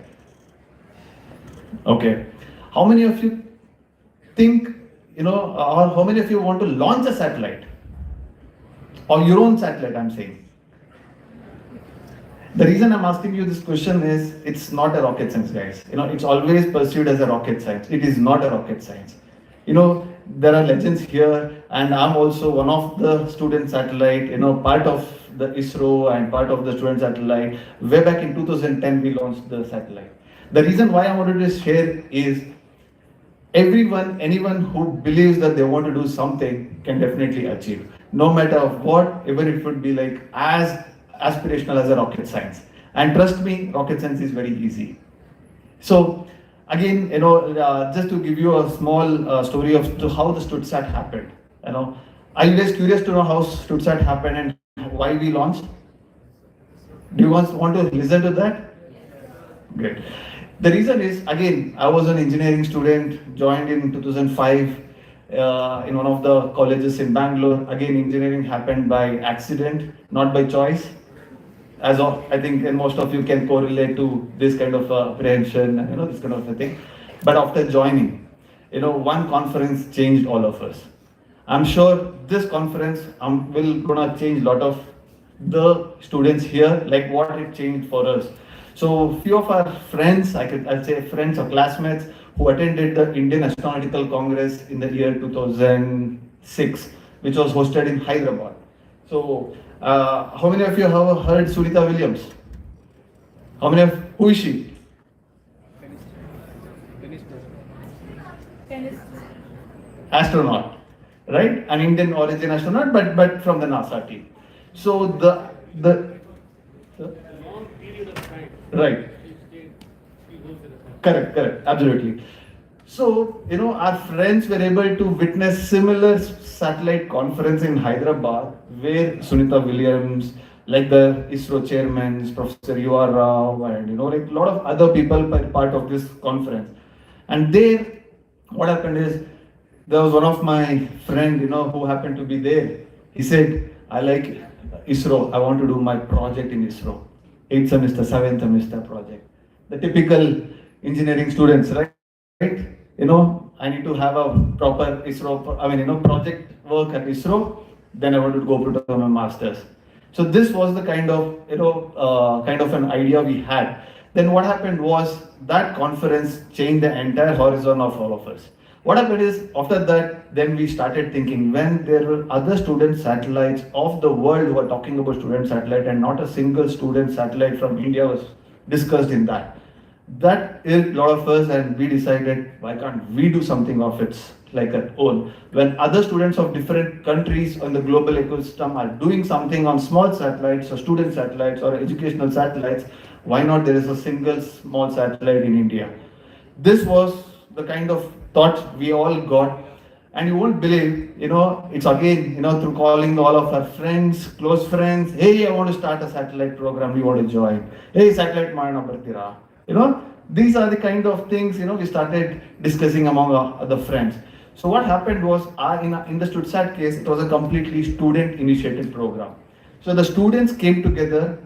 J: Okay. How many of you think, or how many of you want to launch a satellite? Or your own satellite, I'm saying. The reason I'm asking you this question is, it's not a rocket science, guys. It's always pursued as a rocket science. It is not a rocket science. There are legends here, and I'm also one of the student satellite, part of the ISRO and part of the student satellite. Way back in 2010, we launched the satellite. The reason why I wanted to share is, anyone who believes that they want to do something can definitely achieve. No matter what, even if it would be like as aspirational as a rocket science. And trust me, rocket science is very easy. So again, just to give you a small story of how the StutzSat happened. Are you guys curious to know how StutzSat happened and why we launched? Do you want to listen to that? Great. The reason is, again, I was an engineering student, joined in 2005 in one of the colleges in Bangalore. Again, engineering happened by accident, not by choice. As of, I think most of you can correlate to this kind of apprehension, this kind of a thing. But after joining, one conference changed all of us. I'm sure this conference will gonna change a lot of the students here, like what it changed for us. So few of our friends, I'd say friends or classmates who attended the Indian Astronautical Congress in the year 2006, which was hosted in Hyderabad. So how many of you have heard Sunita Williams? Who is she? Astronaut, right? An Indian origin astronaut, but from the NASA team. So the right. Correct, absolutely. So, our friends were able to witness similar satellite conference in Hyderabad, where Sunita Williams, like the ISRO chairman, Professor U.R. Rao, and like a lot of other people were part of this conference. And there, what happened is, there was one of my friend, who happened to be there. He said, I like ISRO. I want to do my project in ISRO. 8th semester, 7th semester project. The typical engineering students, right? I need to have a proper ISRO, project work at ISRO. Then I wanted to go to my master's. So this was the kind of an idea we had. Then what happened was that conference changed the entire horizon of all of us. What happened is, after that, then we started thinking, when there were other student satellites of the world who were talking about student satellite and not a single student satellite from India was discussed in that. That is a lot of us, and we decided, why can't we do something of its like our own? When other students of different countries on the global ecosystem are doing something on small satellites or student satellites or educational satellites, why not there is a single small satellite in India? This was the kind of thought we all got, and you won't believe, it's again, through calling all of our friends, close friends, hey, I want to start a satellite program, we want to join. Hey, satellite Marana Bartira. These are the kind of things, we started discussing among our other friends. So what happened was, in the Studsat case, it was a completely student-initiated program. So the students came together,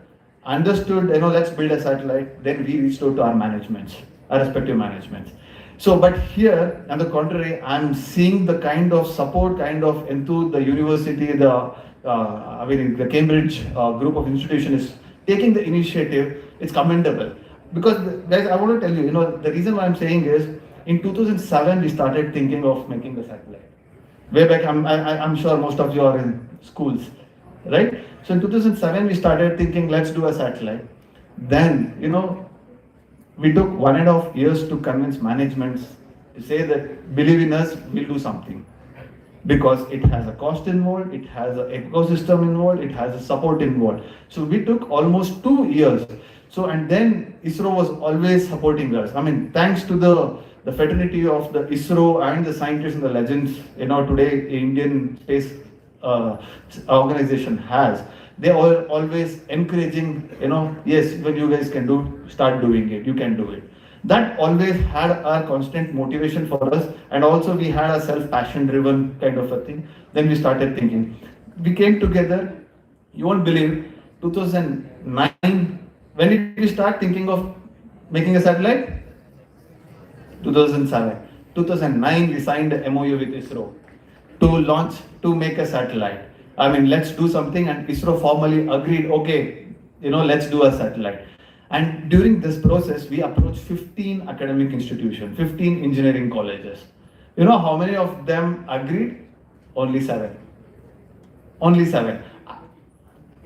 J: understood, let's build a satellite, then we reached out to our managements, our respective managements. So, but here, on the contrary, I'm seeing the kind of support, into the university, the Cambridge group of institutions is taking the initiative. It's commendable. Because, guys, I want to tell you, the reason why I'm saying is, in 2007, we started thinking of making the satellite. Way back, I'm sure most of you are in schools, right? So in 2007, we started thinking, let's do a satellite. Then, we took 1.5 years to convince managements to say that, believe in us, we'll do something. Because it has a cost involved, it has an ecosystem involved, it has a support involved. So we took almost 2 years. So, and then ISRO was always supporting us. Thanks to the fraternity of the ISRO and the scientists and the legends, today Indian Space Organization has. They are always encouraging, yes, when you guys can start doing it, you can do it. That always had a constant motivation for us, and also we had a self-passion driven kind of a thing. Then we started thinking. We came together, you won't believe, 2009, when did we start thinking of making a satellite? 2007. 2009, we signed a MOU with ISRO to make a satellite. Let's do something, and ISRO formally agreed, okay, let's do a satellite. And during this process, we approached 15 academic institutions, 15 engineering colleges. You know how many of them agreed? Only 7. Only 7.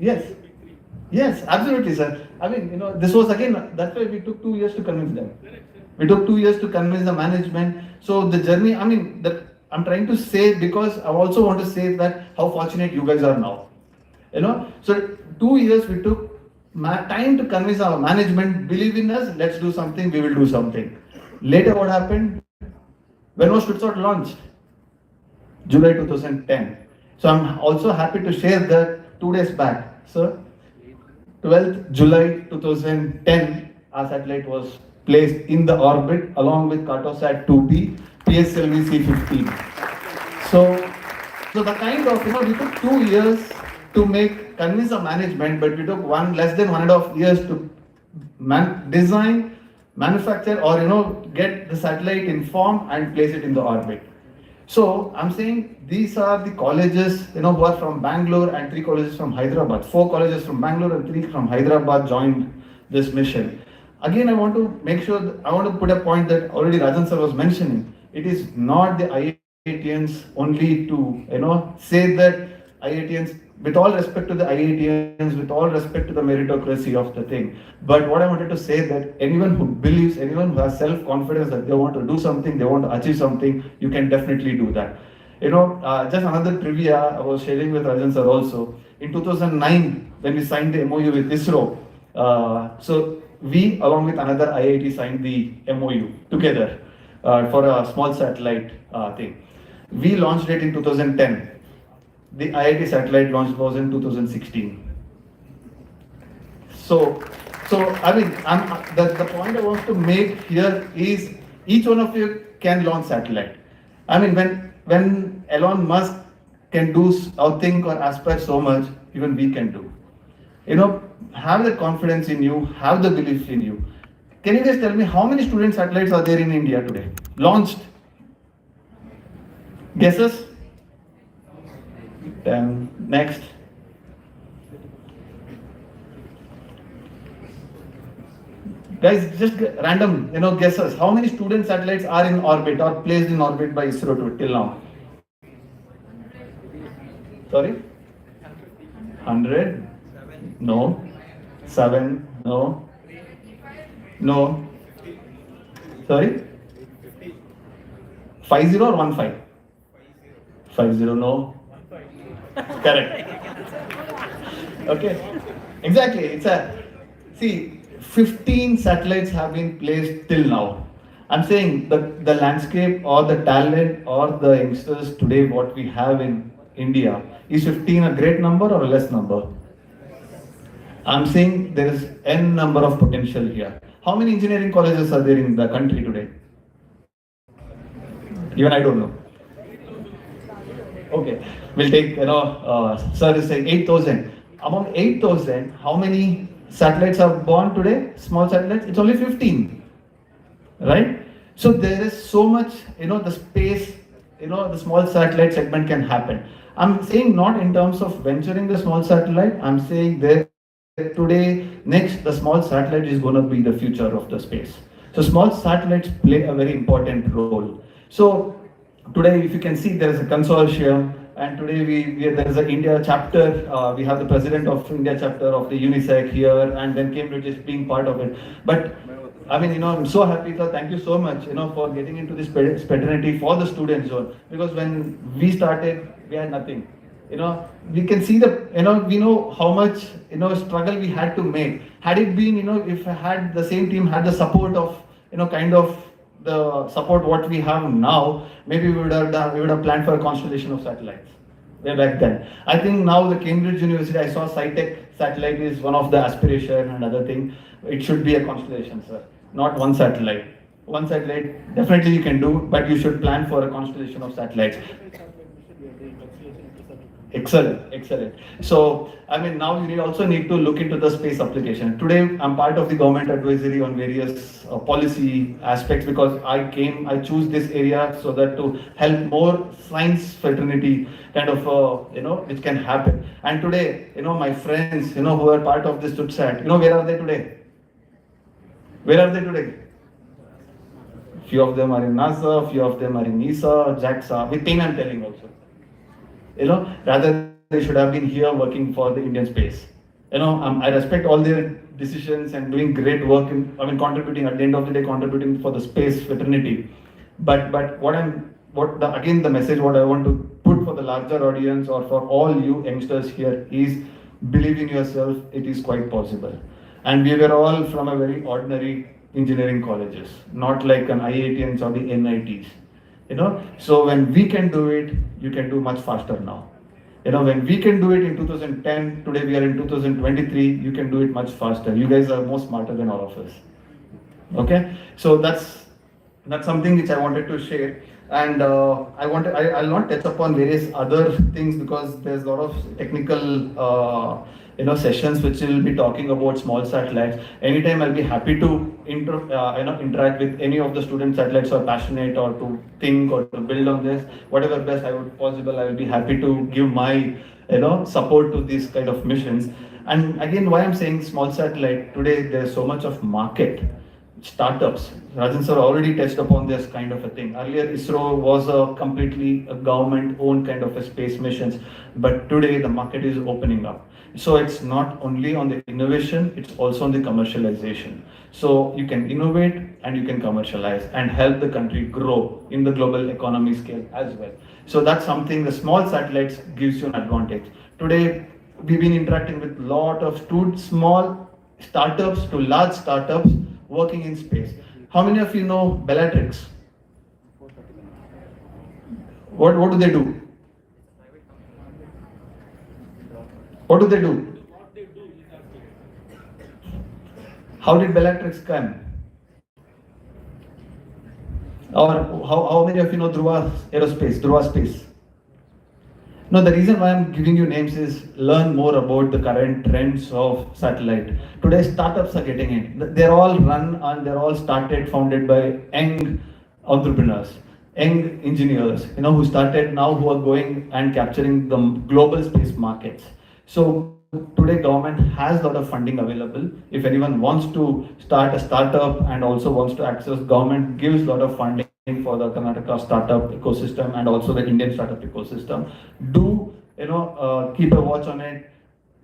J: Yes, absolutely, sir. This was again, that's why we took 2 years to convince them. We took 2 years to convince the management. So the journey, that I'm trying to say, because I also want to say that how fortunate you guys are now. So 2 years we took time to convince our management, believe in us, let's do something, we will do something. Later what happened? When was Studsat launched? July 2010. So I'm also happy to share that 2 days back, sir, 12th July 2010, our satellite was placed in the orbit along with Cartosat 2B, PSLV C-15. So the kind of, we took 2 years to convince the management, but we took less than 1.5 years to design, manufacture, or get the satellite in form and place it in the orbit. So I'm saying these are the colleges, who are from Bangalore, and 3 colleges from Hyderabad. 4 colleges from Bangalore and 3 from Hyderabad joined this mission. Again, I want to put a point that already Rajan sir was mentioning. It is not the IITians only to, say that IITians, with all respect to the IITians, with all respect to the meritocracy of the thing. But what I wanted to say that anyone who believes, anyone who has self-confidence that they want to do something, they want to achieve something, you can definitely do that. Just another trivia I was sharing with Rajan sir also. In 2009, when we signed the MOU with ISRO, so we, along with another IIT, signed the MOU together for a small satellite thing. We launched it in 2010. The IIT satellite launch was in 2016. So the point I want to make here is each one of you can launch satellite. When when Elon Musk can do or think or aspire so much, even we can do. Have the confidence in you, have the belief in you. Can you guys tell me how many student satellites are there in India today? Launched? Guesses? Then next. Guys, just random, guesses. How many student satellites are in orbit or placed in orbit by ISRO till now? Sorry? 100? No. 7? No. No. Sorry? 50 or 15? 50, no. Correct. Okay. Exactly. See, 15 satellites have been placed till now. I'm saying the landscape or the talent or the youngsters today, what we have in India, is 15 a great number or a less number? I'm saying there is n number of potential here. How many engineering colleges are there in the country today? Even I don't know. Okay, we'll take, sir is saying 8,000. Among 8,000, how many satellites are born today? Small satellites? It's only 15. Right? So there is so much, the space, the small satellite segment can happen. I'm saying not in terms of venturing the small satellite, I'm saying that today, next, the small satellite is going to be the future of the space. So small satellites play a very important role. So today, if you can see, there is a consortium, and today there is an India chapter. We have the president of India chapter of the UNISEC here, and then Cambridge is being part of it. But I mean, I'm so happy, sir. Thank you so much, for getting into this fraternity for the student zone. Because when we started, we had nothing. We can see we know how much, struggle we had to make. Had it been, if the same team had the support of, kind of the support what we have now, maybe we would have planned for a constellation of satellites way back then. I think now the Cambridge University, I saw SciTech satellite is one of the aspiration and other thing. It should be a constellation, sir, not one satellite. One satellite, definitely you can do, but you should plan for a constellation of satellites. Excellent. So, I mean, now you also need to look into the space application. Today, I'm part of the government advisory on various policy aspects because I choose this area so that to help more science fraternity kind of, which can happen. And today, my friends, who are part of this TUTSAT, where are they today? Where are they today? Few of them are in NASA, few of them are in ESA, JAXA, with pain I'm telling also. Rather they should have been here working for the Indian space. I respect all their decisions and doing great work contributing at the end of the day, contributing for the space fraternity. But the message what I want to put for the larger audience or for all you youngsters here is believe in yourself, it is quite possible. And we were all from a very ordinary engineering colleges, not like an IITians or the NITs. So when we can do it, you can do much faster now. When we can do it in 2010, today we are in 2023, you can do it much faster. You guys are more smarter than all of us. Okay? So that's something which I wanted to share. And I'll not touch upon various other things because there's a lot of technical sessions which will be talking about small satellites. Anytime I'll be happy to interact with any of the student satellites who are passionate or to think or to build on this. Whatever best I will be happy to give my support to these kind of missions. And again, why I'm saying small satellite, today there's so much of market. Startups. Rajan sir already touched upon this kind of a thing. Earlier, ISRO was a completely government-owned kind of a space missions, but today the market is opening up. So it's not only on the innovation, it's also on the commercialization. So you can innovate and you can commercialize and help the country grow in the global economy scale as well. So that's something the small satellites gives you an advantage. Today, we've been interacting with a lot of small startups to large startups working in space. How many of you know Bellatrix? What do they do? What do they do? How did Bellatrix come? Or how many of you know Dhruva Aerospace, Dhruva Space? No, the reason why I'm giving you names is learn more about the current trends of satellite. Today, startups are getting in. They're all run and they're all founded by young entrepreneurs, young engineers, who started now, who are going and capturing the global space markets. So today, government has a lot of funding available. If anyone wants to start a startup and also wants to access, government gives a lot of funding for the Karnataka startup ecosystem and also the Indian startup ecosystem. Do keep a watch on it.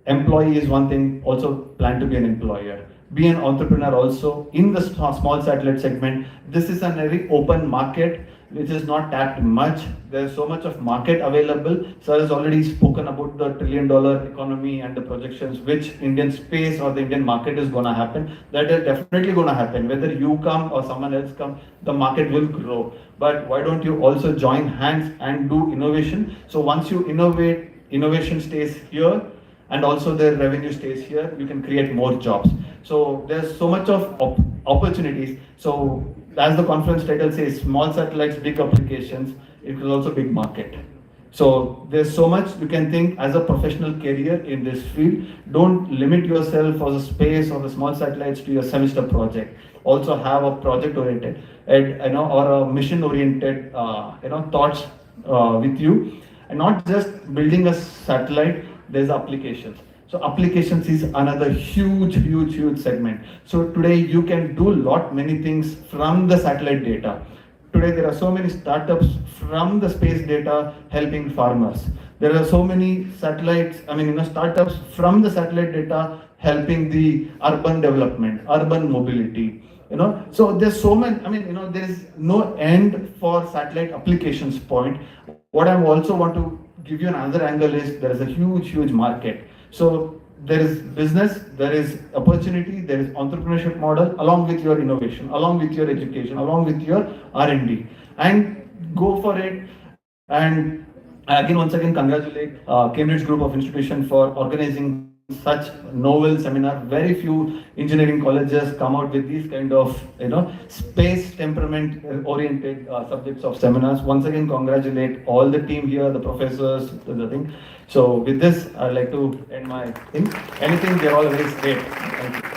J: Employee is one thing. Also plan to be an employer. Be an entrepreneur also in the small satellite segment. This is a very open market which is not tapped much. There's so much of market available. Sir has already spoken about the $1 trillion economy and the projections which Indian space or the Indian market is going to happen. That is definitely going to happen. Whether you come or someone else come, the market will grow. But why don't you also join hands and do innovation? So once you innovate, innovation stays here and also the revenue stays here, you can create more jobs. So there's so much of opportunities. So as the conference title says, small satellites, big applications, it is also big market. So there's so much you can think as a professional career in this field. Don't limit yourself for the space or the small satellites to your semester project. Also have a project oriented or a mission oriented thoughts with you, and not just building a satellite. There's applications. So applications is another huge segment. So today you can do many things from the satellite data. Today there are so many startups from the space data helping farmers. There are so many startups from the satellite data helping the urban development, urban mobility. So there's so many. There is no end for satellite applications point. What I also want to give you another angle is there is a huge market. So there is business, there is opportunity, there is entrepreneurship model along with your innovation, along with your education, along with your R&D, and go for it. And once again congratulate Cambridge Group of Institutions for organizing such novel seminar. Very few engineering colleges come out with these kind of space temperament oriented subjects of seminars. Once again congratulate all the team here, the professors, the thing. So with this I'd like to end my thing. Anything, they're all very great. Thank you.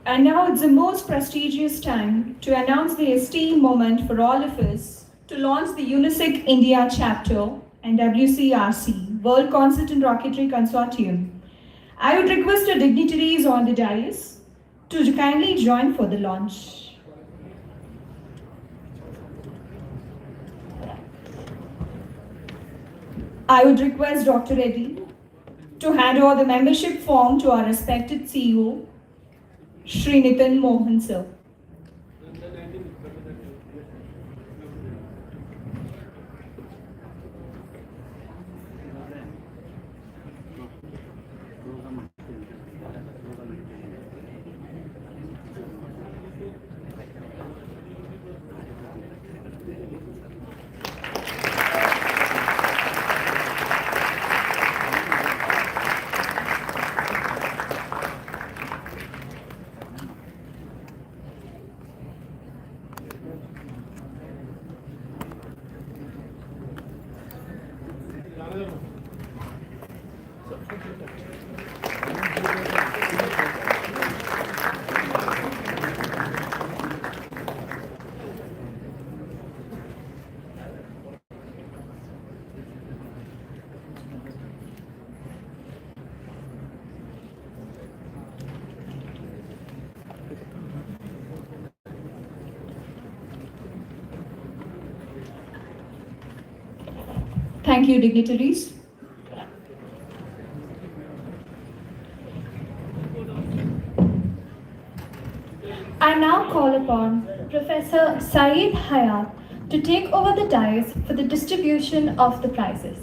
H: And now it's the most prestigious time to announce the esteemed moment for all of us to launch the UNISEC India chapter and WCRC, World Concert and Rocketry Consortium. I would request the dignitaries on the dais to kindly join for the launch. I would request Dr. Reddy to hand over the membership form to our respected CEO, Shri Nitin Mohan sir. Thank you, dignitaries.
B: I now call upon Professor Saeed Hayat to take over the dais for the distribution of the prizes.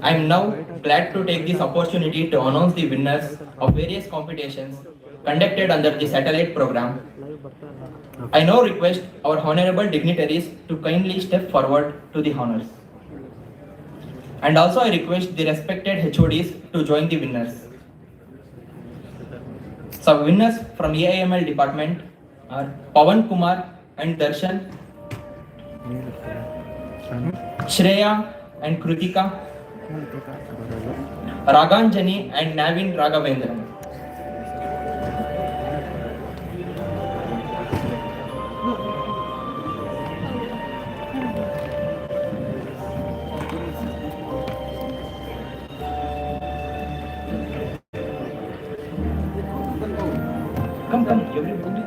K: I am now glad to take this opportunity to announce the winners of various competitions conducted under the satellite program. I now request our honorable dignitaries to kindly step forward to the honors. And also I request the respected HODs to join the winners. So winners from AIML department are Pawan Kumar and Darshan, Shreya and Krutika, Raganjani and Navin Raghavendran. Come, everybody.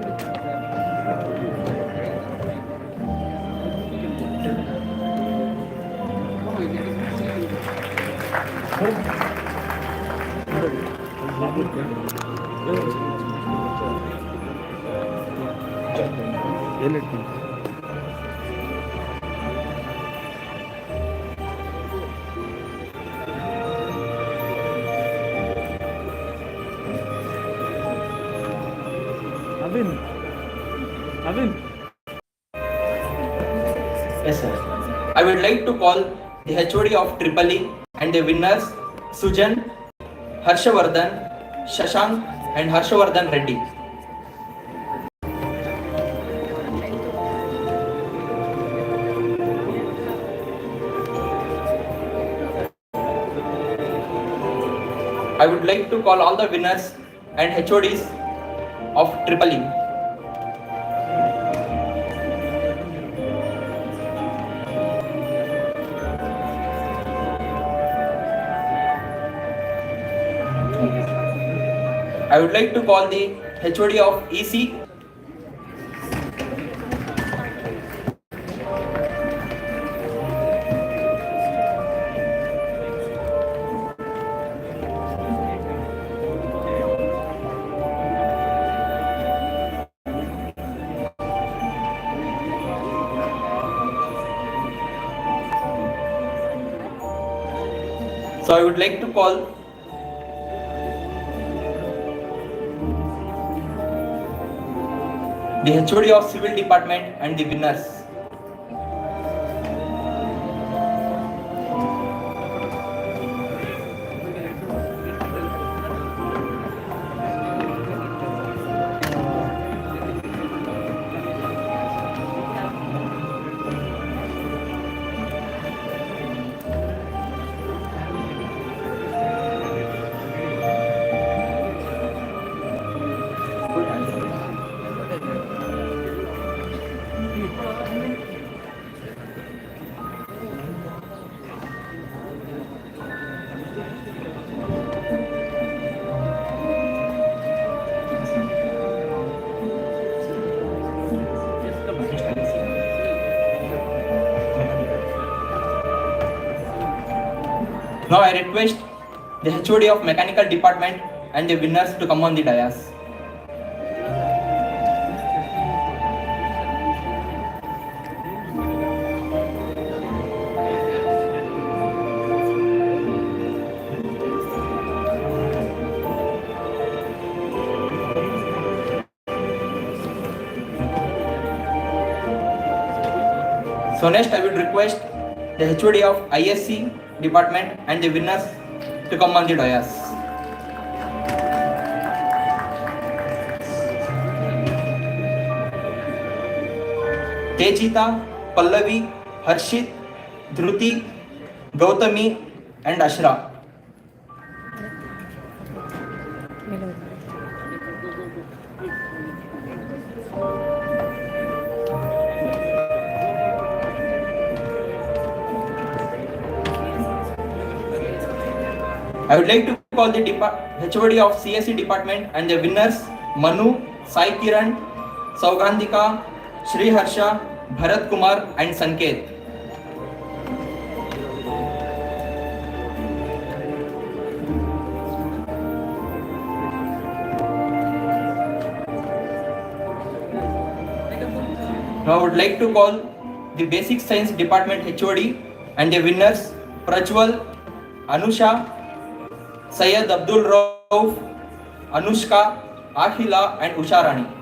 K: Yes, sir. I would like to call the HOD of Tripoli and the winners Sujan, Harshavardhan, Shashank and Harshavardhan Reddy. I would like to call all the winners and HODs of Tripoli. I would like to call the HOD of EC. So I would like to call the HOD of Civil Department and the winners. Now I request the HOD of Mechanical Department and the winners to come on the dais. So next I would request the HOD of ISC department and the winners to come on the dais. Tejita, Pallavi, Harshit, Dhruti, Gautami and Ashra. I would like to call the HOD of CSE department and the winners Manu, Sai Kiran, Saugandhika, Shri Harsha, Bharat Kumar and Sanket. Now I would like to call the Basic Science Department HOD, and the winners Prajwal, Anusha, Syed Abdul Rauf, Anushka, Ahila, and Usharani.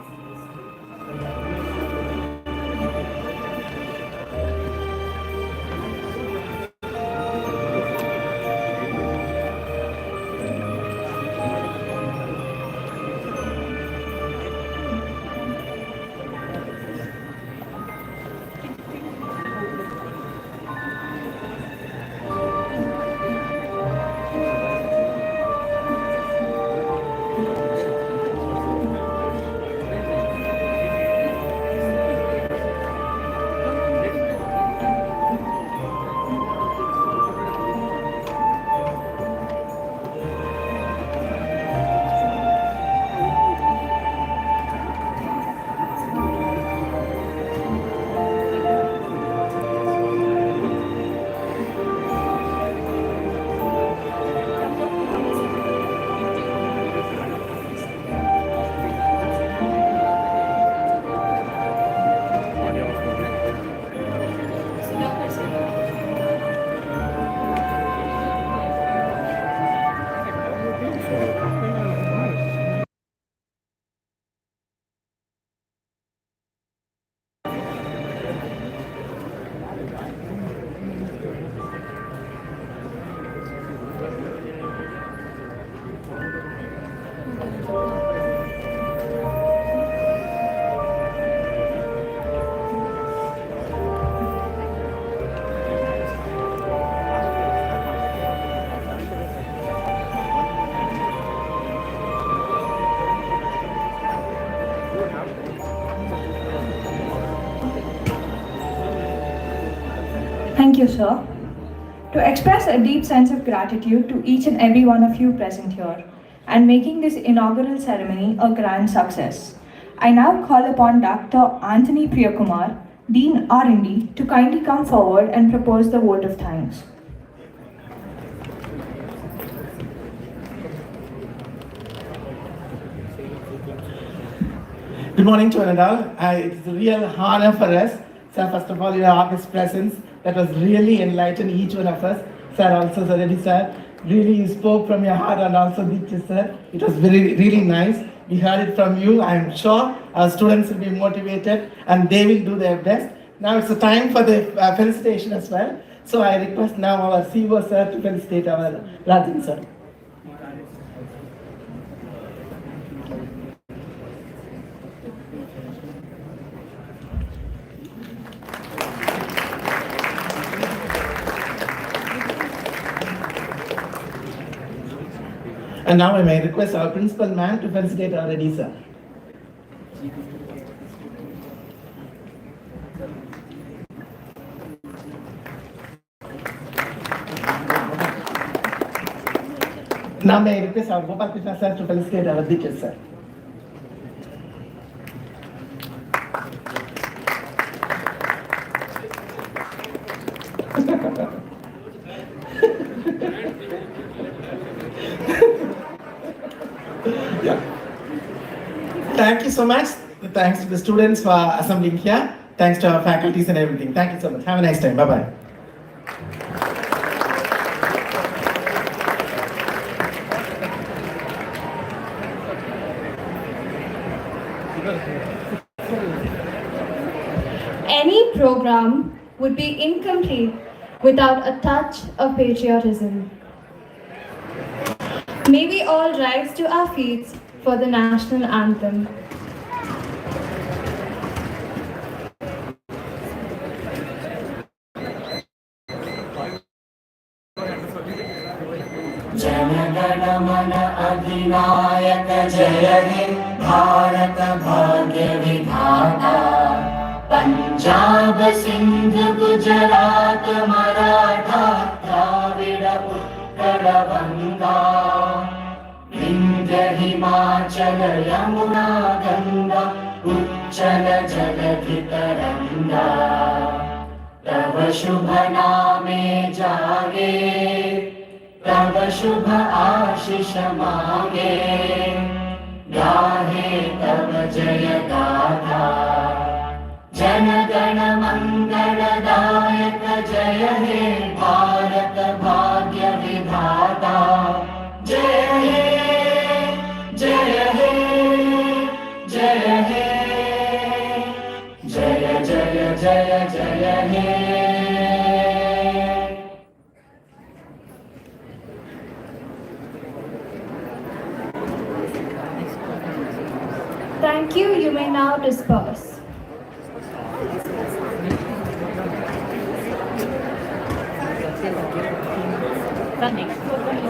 H: Thank you, sir. To express a deep sense of gratitude to each and every one of you present here and making this inaugural ceremony a grand success, I now call upon Dr. Anthony Priyakumar, Dean R&D, to kindly come forward and propose the vote of thanks.
L: Good morning to one and all. It's a real honor for us. Sir, first of all, your august presence that was really enlightened each one of us. Sir, also, Sir Reddy sir, really you spoke from your heart, and also Deepthi sir. It was really nice. We heard it from you. I am sure our students will be motivated and they will do their best. Now it's the time for the felicitation as well. So I request now our CEO sir to felicitate our Rajan sir. And now I may request our principal ma'am to felicitate our Reddy sir. Now may I request our Gopal Krishna sir to felicitate our teachers sir. Thank you so much. Thanks to the students for assembling here. Thanks to our faculties and everything. Thank you so much. Have a nice time. Bye-bye.
B: Any program would be incomplete without a touch of patriotism. May we all rise to our feet for the national anthem.
M: Janagana Mana Adhinayaka Jaya He Bharat Bhagya Vidhata Punjab Sindh Gujarat Maratha Dravida Uttara Vanga Vindhya Himachal Yamuna Ganga Uchala Jaladhi Taranga Tava Shubha Name Jage तब शुभ आशीष मांगे गाहे तब जय गाथा जनगण मंगलदायक जय हे भारत भाग्य विधाता जय हे जय हे जय हे जय जय जय जय हे
H: Thank you. You may now disperse.
B: Next.